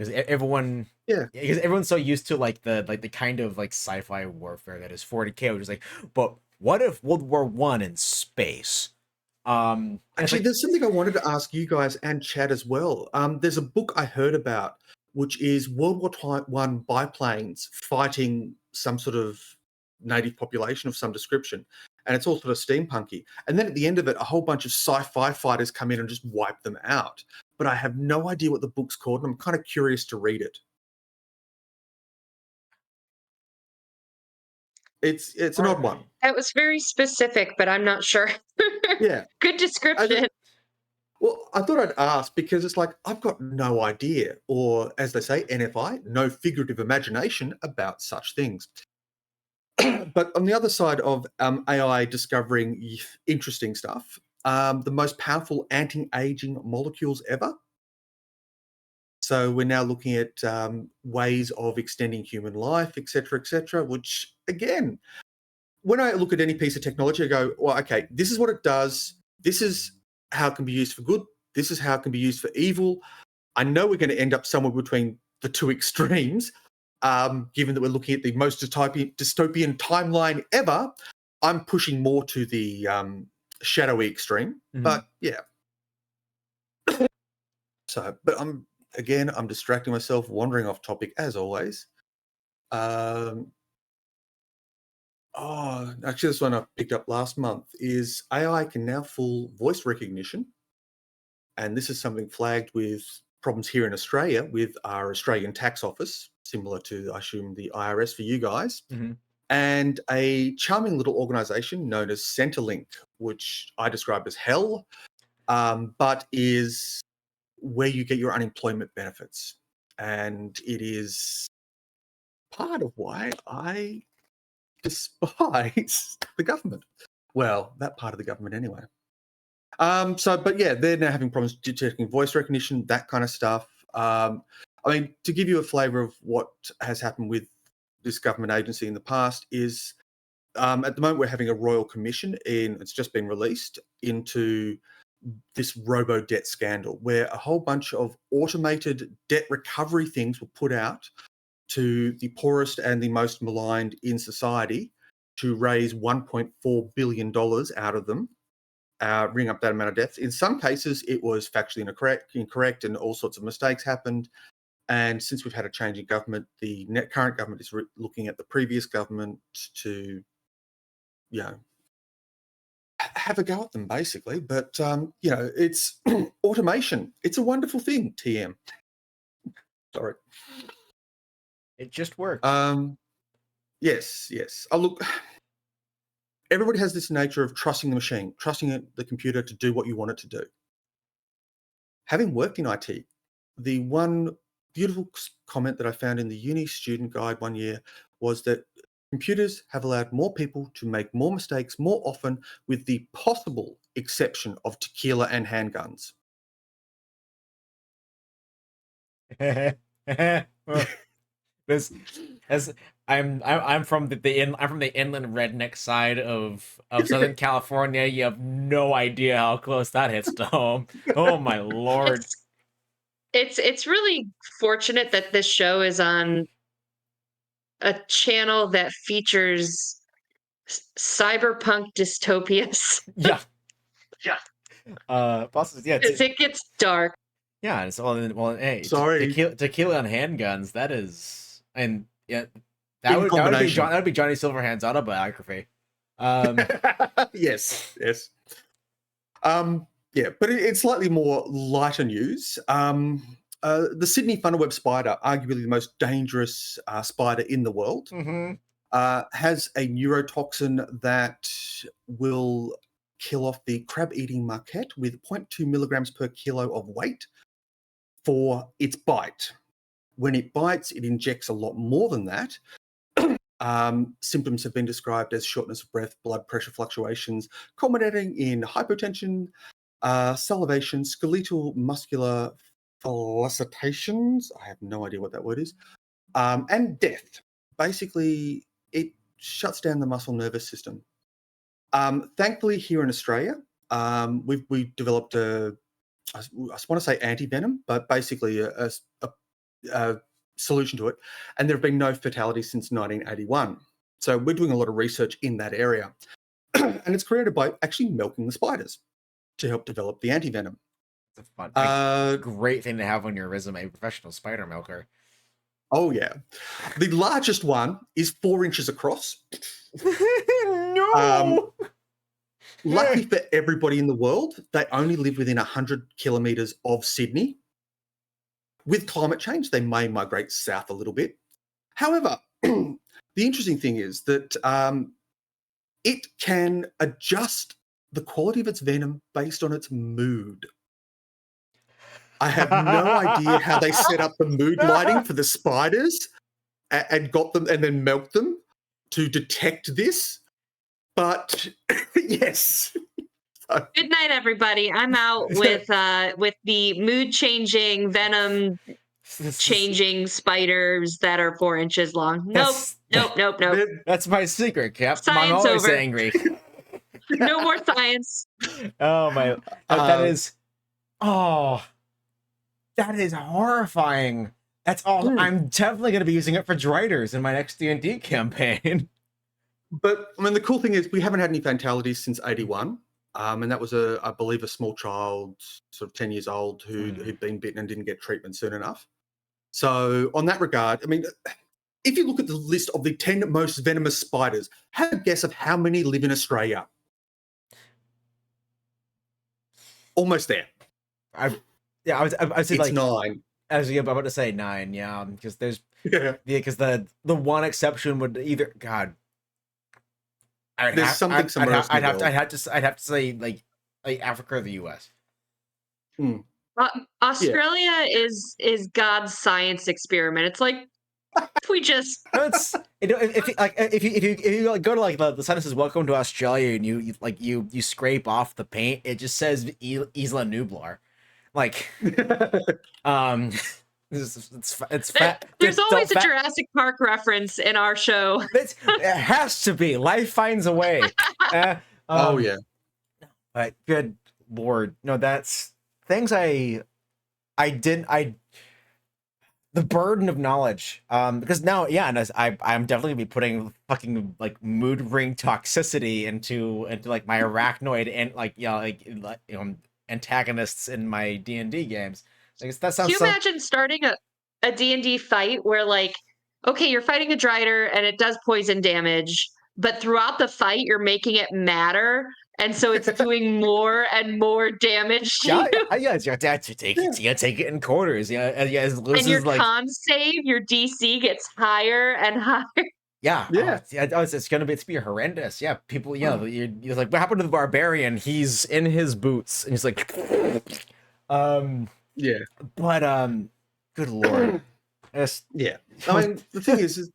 everyone. Yeah, because everyone's so used to like the kind of like sci-fi warfare that is 40K, which is like, but what if World War I in space? Actually, there's something I wanted to ask you guys and Chad as well. There's a book I heard about, which is World War I biplanes fighting some sort of native population of some description, and it's all sort of steampunky. And then at the end of it, a whole bunch of sci-fi fighters come in and just wipe them out. But I have no idea what the book's called, and I'm kind of curious to read it. It's an odd one. That was very specific, but I'm not sure. Yeah. Good description. Well, I thought I'd ask because it's like, I've got no idea, or as they say, NFI, no figurative imagination about such things. But on the other side of AI discovering interesting stuff, the most powerful anti-aging molecules ever. So we're now looking at ways of extending human life, et cetera, which, again, when I look at any piece of technology, I go, well, okay, this is what it does. This is how it can be used for good. This is how it can be used for evil. I know we're going to end up somewhere between the two extremes, given that we're looking at the most dystopian timeline ever. I'm pushing more to the shadowy extreme. Mm-hmm. But, yeah. But I'm distracting myself, wandering off topic as always. Actually, this one I picked up last month is AI can now fool voice recognition. And this is something flagged with problems here in Australia with our Australian tax office, similar to, I assume, the IRS for you guys. Mm-hmm. And a charming little organization known as Centrelink, which I describe as hell, but is where you get your unemployment benefits. And it is part of why I despise the government. Well, that part of the government anyway. But yeah, they're now having problems detecting voice recognition, that kind of stuff. I mean, to give you a flavor of what has happened with this government agency in the past is at the moment we're having a royal commission it's just been released into this robo-debt scandal where a whole bunch of automated debt recovery things were put out to the poorest and the most maligned in society to raise $1.4 billion out of them, ring up that amount of debts. In some cases, it was factually incorrect and all sorts of mistakes happened. And since we've had a change in government, the current government is looking at the previous government to, have a go at them, basically. But, it's automation. It's a wonderful thing, TM. Sorry. It just works. Yes. Oh, look, everybody has this nature of trusting the machine, trusting the computer to do what you want it to do. Having worked in IT, the one beautiful comment that I found in the uni student guide one year was that computers have allowed more people to make more mistakes more often, with the possible exception of tequila and handguns. I'm from the inland redneck side of Southern California. You have no idea how close that hits to home. Oh my lord. It's really fortunate that this show is on a channel that features cyberpunk dystopias. Yeah. It gets dark. Yeah, it's all hey. Sorry. Tequila and handguns. That is, and yeah, that would be Johnny Silverhand's autobiography. Yes. But it's slightly more lighter news. The Sydney funnel-web spider, arguably the most dangerous spider in the world, has a neurotoxin that will kill off the crab-eating marquette with 0.2 milligrams per kilo of weight for its bite. When it bites, it injects a lot more than that. Symptoms have been described as shortness of breath, blood pressure fluctuations, culminating in hypotension, salivation, skeletal muscular felicitations. I have no idea what that word is. And death. Basically, it shuts down the muscle nervous system. Thankfully, here in Australia, we developed I want to say anti-venom, but basically a solution to it. And there have been no fatalities since 1981. So we're doing a lot of research in that area. And it's created by actually milking the spiders to help develop the anti-venom. It's a fun, great thing to have on your resume, professional spider milker. Oh, yeah. The largest one is 4 inches across. No! Lucky for everybody in the world, they only live within 100 kilometres of Sydney. With climate change, they may migrate south a little bit. However, the interesting thing is that it can adjust the quality of its venom based on its mood. I have no idea how they set up the mood lighting for the spiders and got them and then milked them to detect this. But yes. Good night, everybody. I'm out with the mood changing venom changing spiders that are 4 inches long. Nope. That's my secret, Cap. Science I'm always over. angry. No more science. Oh my! That is horrifying. That's all. I'm definitely going to be using it for driders in my next D&D campaign. But I mean, the cool thing is we haven't had any fatalities since '81, and that was I believe, a small child, sort of 10 years old, who'd been bitten and didn't get treatment soon enough. So, on that regard, I mean, if you look at the list of the 10 most venomous spiders, have a guess of how many live in Australia. Almost there. I would say it's like 9. I was about to say 9, yeah, because there's because the one exception would either I'd have to say like Africa or the US. Australia is God's science experiment. It's like if we just if you like, go to like the sign that says "Welcome to Australia" and you scrape off the paint, it just says Isla Nublar. Like It's fat. There's always a fat. Jurassic Park reference in our show. It has to be. Life finds a way. Oh yeah. But good lord, no, that's things I the burden of knowledge. Because now, yeah, and I'm definitely gonna be putting fucking like mood ring toxicity into like my arachnoid and like antagonists in my D&D games. Like that sounds. Can you imagine starting a D&D fight where like, okay, you're fighting a Drider and it does poison damage, but throughout the fight you're making it matter, and so it's doing more and more damage to you. Yeah, you have to take it. You gotta take it in quarters. Yeah, And your con save, your DC gets higher and higher. Yeah, Yeah. It's gonna be horrendous. Yeah, people. Yeah, you're like, what happened to the barbarian? He's in his boots, and he's like, Yeah. But good lord. Yeah. I mean, the thing is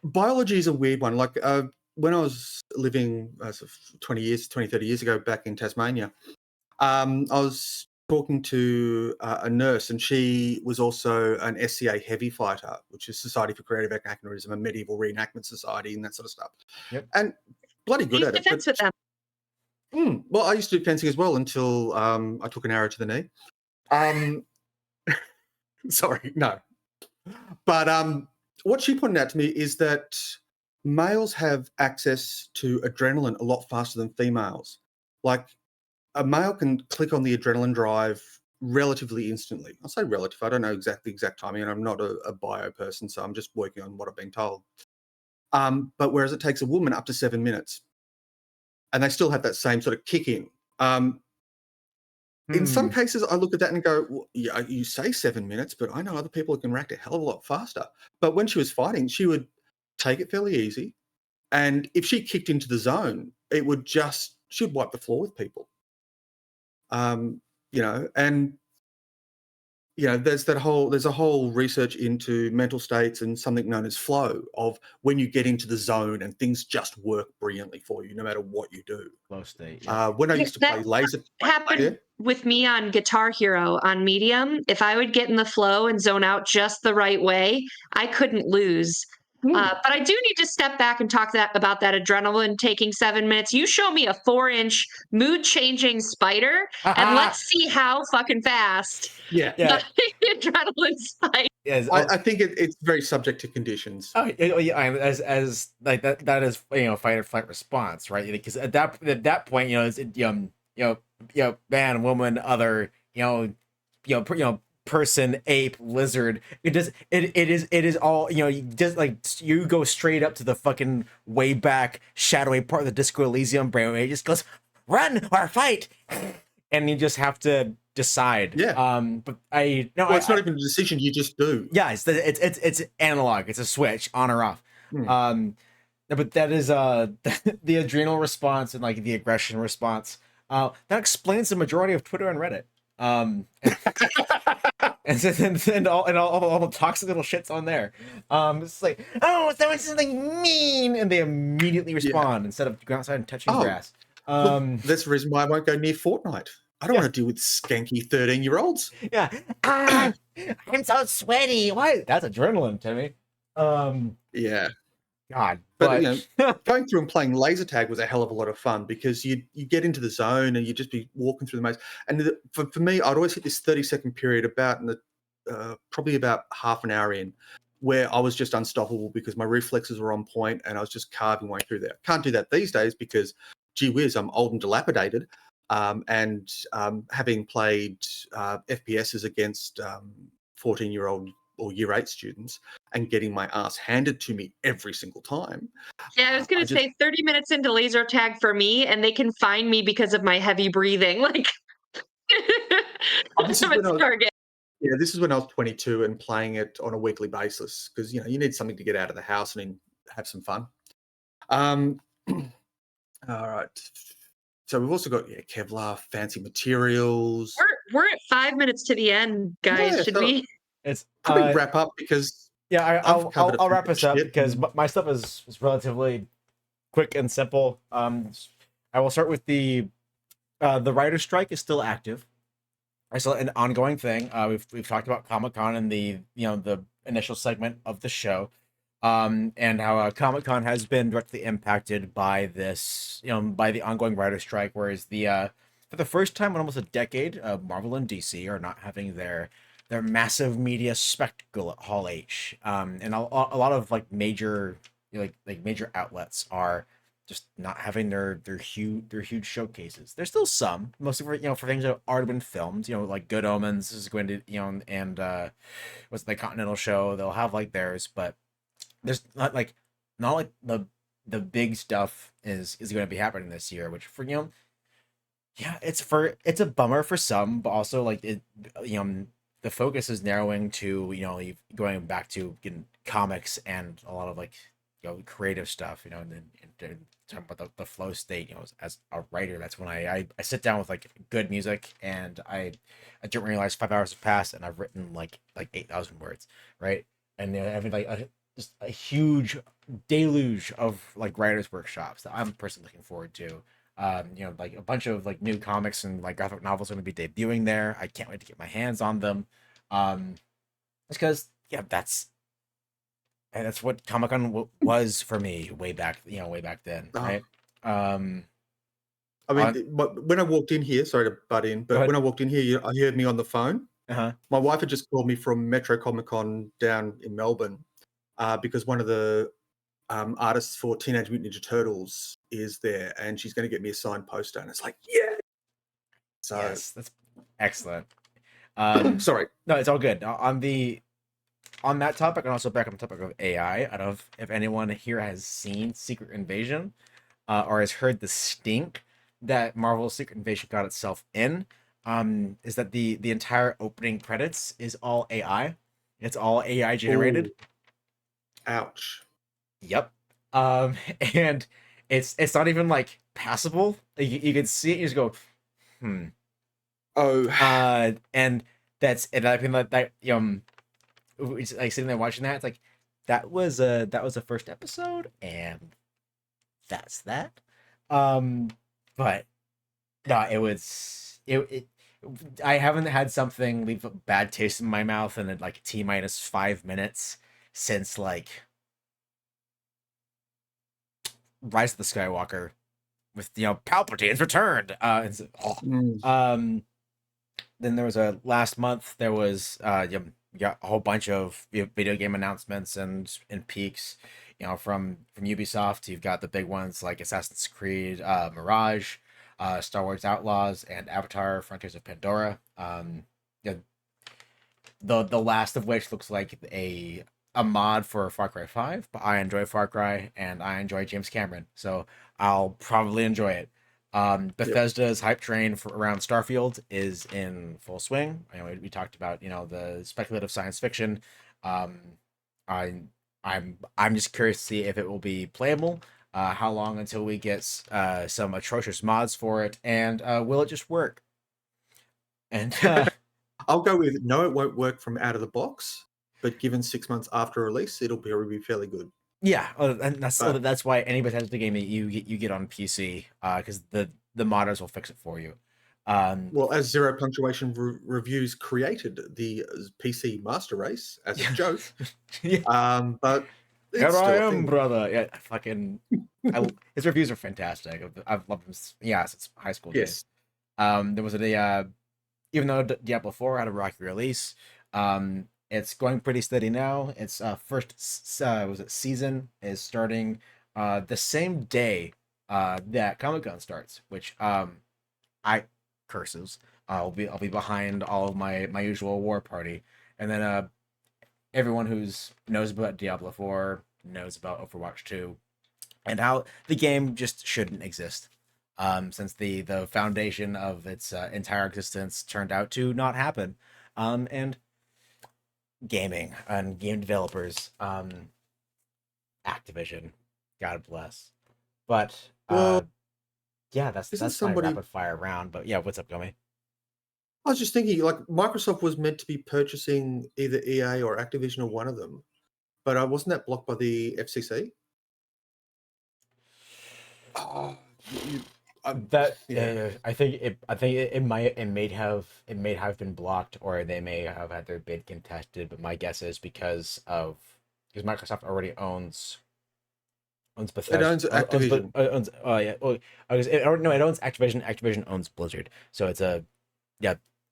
biology is a weird one. Like when I was living 20, 30 years ago back in Tasmania, I was talking to a nurse, and she was also an SCA heavy fighter, which is Society for Creative Anachronism, a medieval reenactment society and that sort of stuff. Yep. And bloody good at it. Defense with them. Well, I used to do fencing as well until I took an arrow to the knee. Sorry, no. But what she pointed out to me is that males have access to adrenaline a lot faster than females. Like a male can click on the adrenaline drive relatively instantly. I'll say relative. I don't know the exact timing, and I'm not a bio person, so I'm just working on what I've been told. But whereas it takes a woman up to 7 minutes, and they still have that same sort of kick in. In some cases, I look at that and go, well, yeah, you say 7 minutes, but I know other people who can react a hell of a lot faster. But when she was fighting, she would take it fairly easy. And if she kicked into the zone, she'd wipe the floor with people. There's a whole research into mental states and something known as flow, of when you get into the zone and things just work brilliantly for you, no matter what you do. Flow state. Yeah. When I used to play laser, happened with me on Guitar Hero on medium. If I would get in the flow and zone out just the right way, I couldn't lose. But I do need to step back and talk about that adrenaline taking 7 minutes. You show me a 4-inch mood-changing spider, and let's see how fucking fast the adrenaline spike. Yes, I think it's very subject to conditions. As like that is fight or flight response, right? Because at that point, man, woman, other, person, ape, lizard. It is all, you go straight up to the fucking way back shadowy part of the Disco Elysium brain, where it just goes, run or fight, and you just have to decide. But it's not even a decision, you just do. Yeah, it's analog. It's a switch on or off. But that is the adrenal response and like the aggression response. That explains the majority of Twitter and Reddit. And all the toxic little shits on there. It's like, oh, someone something mean, and they immediately respond instead of go outside and touching grass. That's the reason why I won't go near Fortnite. I don't want to deal with skanky 13-year-olds. Yeah. I'm so sweaty. Why? That's adrenaline, Timmy. Yeah. God. But going through and playing laser tag was a hell of a lot of fun, because you get into the zone and you just be walking through the maze. And for me, I'd always hit this 30-second period probably about half an hour in, where I was just unstoppable because my reflexes were on point and I was just carving my way through there. Can't do that these days because, gee whiz, I'm old and dilapidated. And having played FPSs against 14-year-old or year 8 students and getting my ass handed to me every single time. Yeah, I was going to say 30 minutes into laser tag for me, and they can find me because of my heavy breathing. Like, this is when I was 22 and playing it on a weekly basis, because you need something to get out of the house and have some fun. All right. So we've also got Kevlar, fancy materials. We're at 5 minutes to the end, guys. Yeah, Should we? It's probably wrap up, because I'll wrap us up because my stuff is relatively quick and simple. I will start with the writer's strike is still active. It's an ongoing thing. We've talked about Comic-Con in the initial segment of the show, and how Comic-Con has been directly impacted by this, by the ongoing writer strike. Whereas for the first time in almost a decade, Marvel and DC are not having their massive media spectacle at Hall H, and a lot of like major major outlets are just not having their huge showcases. There's still some, mostly for things that have already been filmed. Like Good Omens is going to and what's the Continental Show? They'll have like theirs, but there's not like the big stuff is going to be happening this year. Which for yeah, it's a bummer for some, but also like the focus is narrowing to going back to comics and a lot of like creative stuff, and talking about the flow state. As a writer, that's when I sit down with like good music, and I didn't realize 5 hours have passed and I've written like 8,000 words, right? And having like just a huge deluge of like writers workshops that I'm personally looking forward to. Like a bunch of like new comics and like graphic novels are going to be debuting there. I can't wait to get my hands on them. It's because that's what Comic Con was for me way back then, Oh, right? Um, I on mean, but when I walked in here, sorry to butt in, Go but ahead. when I walked in here, I heard me on the phone. Uh-huh. My wife had just called me from Metro Comic Con down in Melbourne, because one of the artists for Teenage Mutant Ninja Turtles is there, and she's going to get me a signed poster, and it's like, yeah. So, Yes, that's excellent. sorry. No, it's all good. On that topic, and also back on the topic of AI, I don't know if anyone here has seen Secret Invasion, or has heard the stink that Marvel's Secret Invasion got itself in. Is that the entire opening credits is all AI? It's all AI generated. Oh, ouch. Yep. And it's not even like passable. You can see it, you just go, hmm. Oh, And I think that it's like sitting there watching that. It's like that was the first episode, and that's that. But no, it. I haven't had something leave a bad taste in my mouth in like T-5 minutes since like Rise of the Skywalker with Palpatine's returned. mm, Then there was last month there was got a whole bunch of video game announcements and peaks, from Ubisoft. You've got the big ones like Assassin's Creed Mirage, Star Wars Outlaws, and Avatar: Frontiers of Pandora. Yeah, the last of which looks like a mod for Far Cry 5, but I enjoy Far Cry and I enjoy James Cameron, so I'll probably enjoy it. yep. Bethesda's hype train for around Starfield is in full swing. We talked about the speculative science fiction. Um, I I'm just curious to see if it will be playable. How long until we get some atrocious mods for it, and will it just work? And I'll go with no, it won't work from out of the box, but given 6 months after release, it'll be fairly good. yeah, and But that's why any Bethesda game that you get on PC, because the modders will fix it for you. Um, well, as Zero Punctuation Reviews created the PC Master Race as a yeah, joke, yeah. but Here it's I still a am, thing. brother. Yeah, fucking. His reviews are fantastic. I've loved him. Yeah, since high school days. Yes. There was even though Diablo 4 had a rocky release, it's going pretty steady now. Its first was it season is starting the same day that Comic Con starts, which I curses. I'll be behind all of my usual war party, and then everyone who's knows about Diablo 4 knows about Overwatch 2 and how the game just shouldn't exist. Since the foundation of its entire existence turned out to not happen. And gaming and game developers, Activision, God bless. But Well, yeah, that's isn't my somebody? rapid fire round. But yeah, what's up, Gummy? I was just thinking, like Microsoft was meant to be purchasing either EA or Activision or one of them, but wasn't that blocked by the FCC? Oh, I think it may have been blocked, or they may have had their bid contested. But my guess is because Microsoft already owns Bethesda. It owns Activision. It owns Activision. Activision owns Blizzard. So it's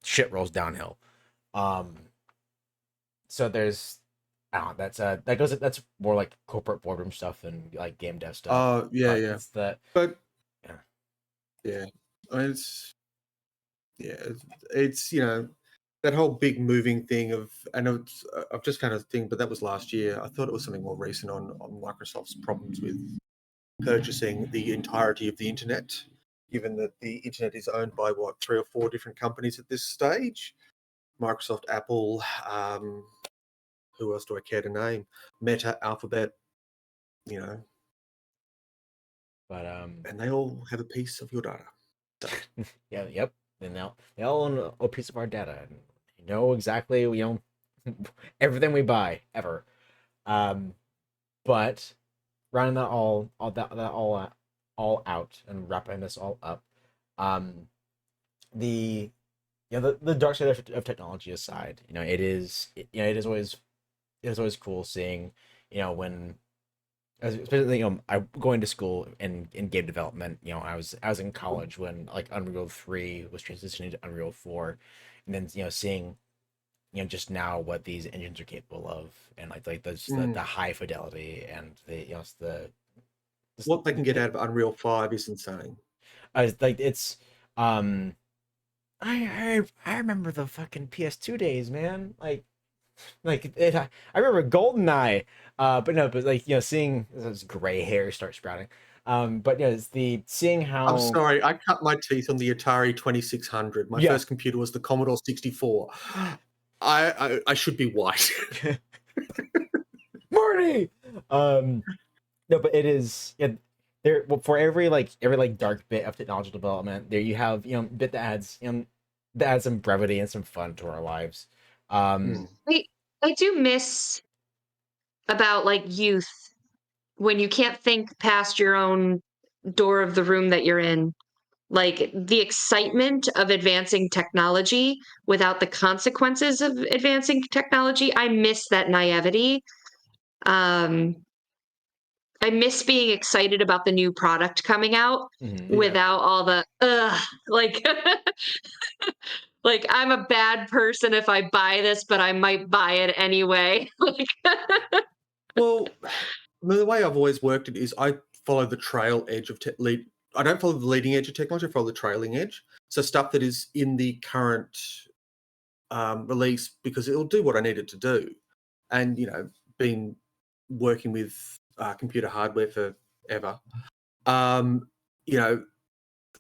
shit rolls downhill. So there's, that's more like corporate boardroom stuff than like game dev stuff. Yeah. It's that. But yeah. I mean, it's that whole big moving thing of, and I've just kind of think, but that was last year. I thought it was something more recent on Microsoft's problems with purchasing the entirety of the internet, given that the internet is owned by 3 or 4 different companies at this stage. Microsoft, Apple, who else do I care to name? Meta, Alphabet, But and they all have a piece of your data. So. Yep. And they all own a piece of our data, and know exactly everything we buy ever. But rounding that all out and wrapping this all up, the dark side of technology aside, it is always cool seeing, when, especially I'm going to school in game development. I was in college when like Unreal 3 was transitioning to Unreal 4, and then seeing just now what these engines are capable of, and the high fidelity and the what they can get out of Unreal 5 is insane. It's I remember the fucking PS2 days, man. I remember GoldenEye, but seeing this gray hair start sprouting. But it's seeing how. I'm sorry, I cut my teeth on the Atari 2600. My first computer was the Commodore 64. I should be white. Marty. No, but it is there. Well, for every dark bit of technological development, there you have bit that adds some brevity and some fun to our lives. I do miss about youth, when you can't think past your own door of the room that you're in, the excitement of advancing technology without the consequences of advancing technology. I miss that naivety. I miss being excited about the new product coming out without all the like I'm a bad person if I buy this, but I might buy it anyway. Well, the way I've always worked it is I follow the trail edge of I don't follow the leading edge of technology. I follow the trailing edge. So stuff that is in the current release, because it'll do what I need it to do. And been working with computer hardware forever. A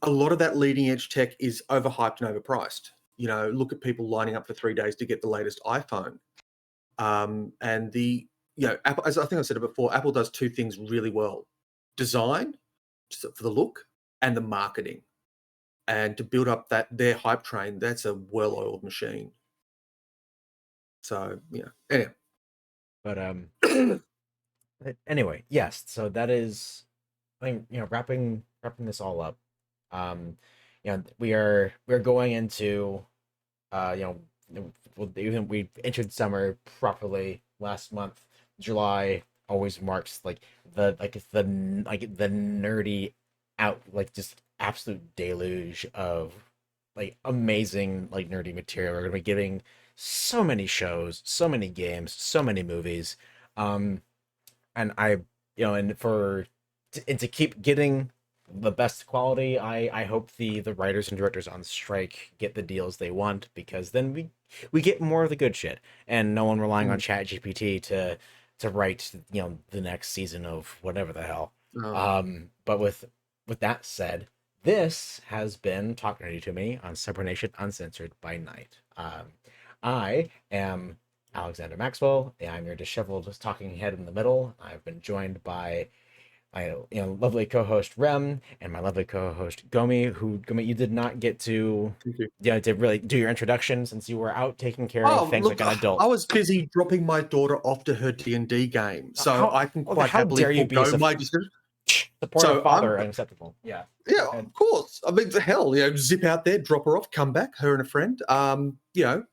lot of that leading edge tech is overhyped and overpriced. Look at people lining up for 3 days to get the latest iPhone. And Apple, as I think I said it before, Apple does 2 things really well: design for the look and the marketing. And to build up their hype train, that's a well-oiled machine. So anyway. But anyway, yes. So that is, wrapping this all up. We're going into, we entered summer properly last month. July always marks the nerdy out, just absolute deluge of amazing nerdy material. We're gonna be getting so many shows, so many games, so many movies, and to keep getting the best quality, I hope the writers and directors on strike get the deals they want, because then we get more of the good shit, and no one relying on ChatGPT to write the next season of whatever the hell. But with that said, this has been Talk Nerdy to Me on Cybernation Uncensored by Night. I am Alexander Maxwell. I'm your disheveled talking head in the middle. I've been joined by my lovely co-host Rem and my lovely co-host Gomi. Gomi, you did not get to to really do your introduction since you were out taking care of things like an adult. I was busy dropping my daughter off to her D&D game, so I can quite happily forego my decision. Supportive father and acceptable. Yeah. Yeah, of course. I mean, hell, zip out there, drop her off, come back, her and a friend.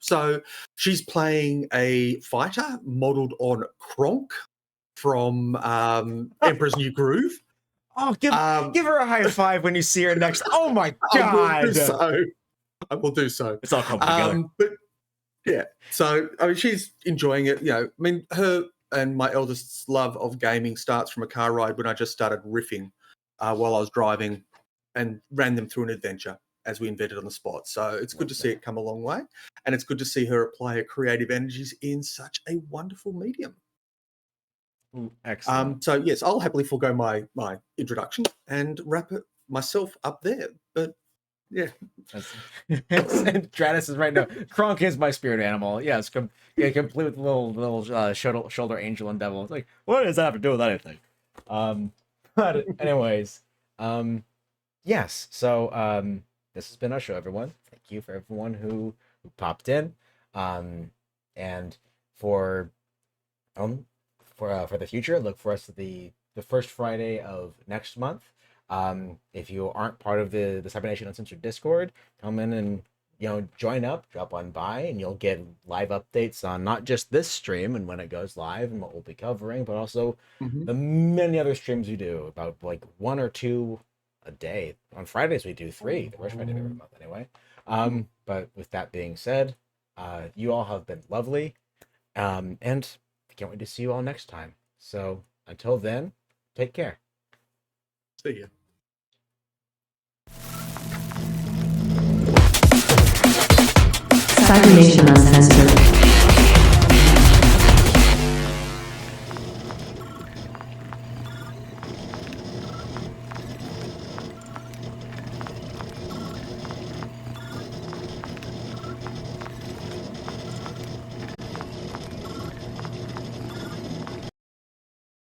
So she's playing a fighter modeled on Kronk from Emperor's New Groove. Oh, give her a high five when you see her next. Oh my god! I will do so. It's all coming together. But yeah, so I mean, she's enjoying it. I mean, her and my eldest's love of gaming starts from a car ride when I just started riffing while I was driving, and ran them through an adventure as we invented on the spot. So it's good to see it come a long way, and it's good to see her apply her creative energies in such a wonderful medium. Excellent. So yes, I'll happily forego my introduction and wrap it myself up there. But yeah, Dratus is right now. Kronk is my spirit animal. Yes, complete with little shoulder angel and devil. It's like, what does that have to do with anything? But anyways, yes. So this has been our show, everyone. Thank you for everyone who popped in, and for the future, look for us the first Friday of next month. If you aren't part of the Cybernation Uncensored Discord, come in and join up, drop on by, and you'll get live updates on not just this stream and when it goes live and what we'll be covering, but also the many other streams we do, about like 1 or 2 a day. On Fridays we do 3, the first Friday of every month anyway. But with that being said, you all have been lovely, and I can't wait to see you all next time. So until then, take care. See ya. Cybernation Uncensored.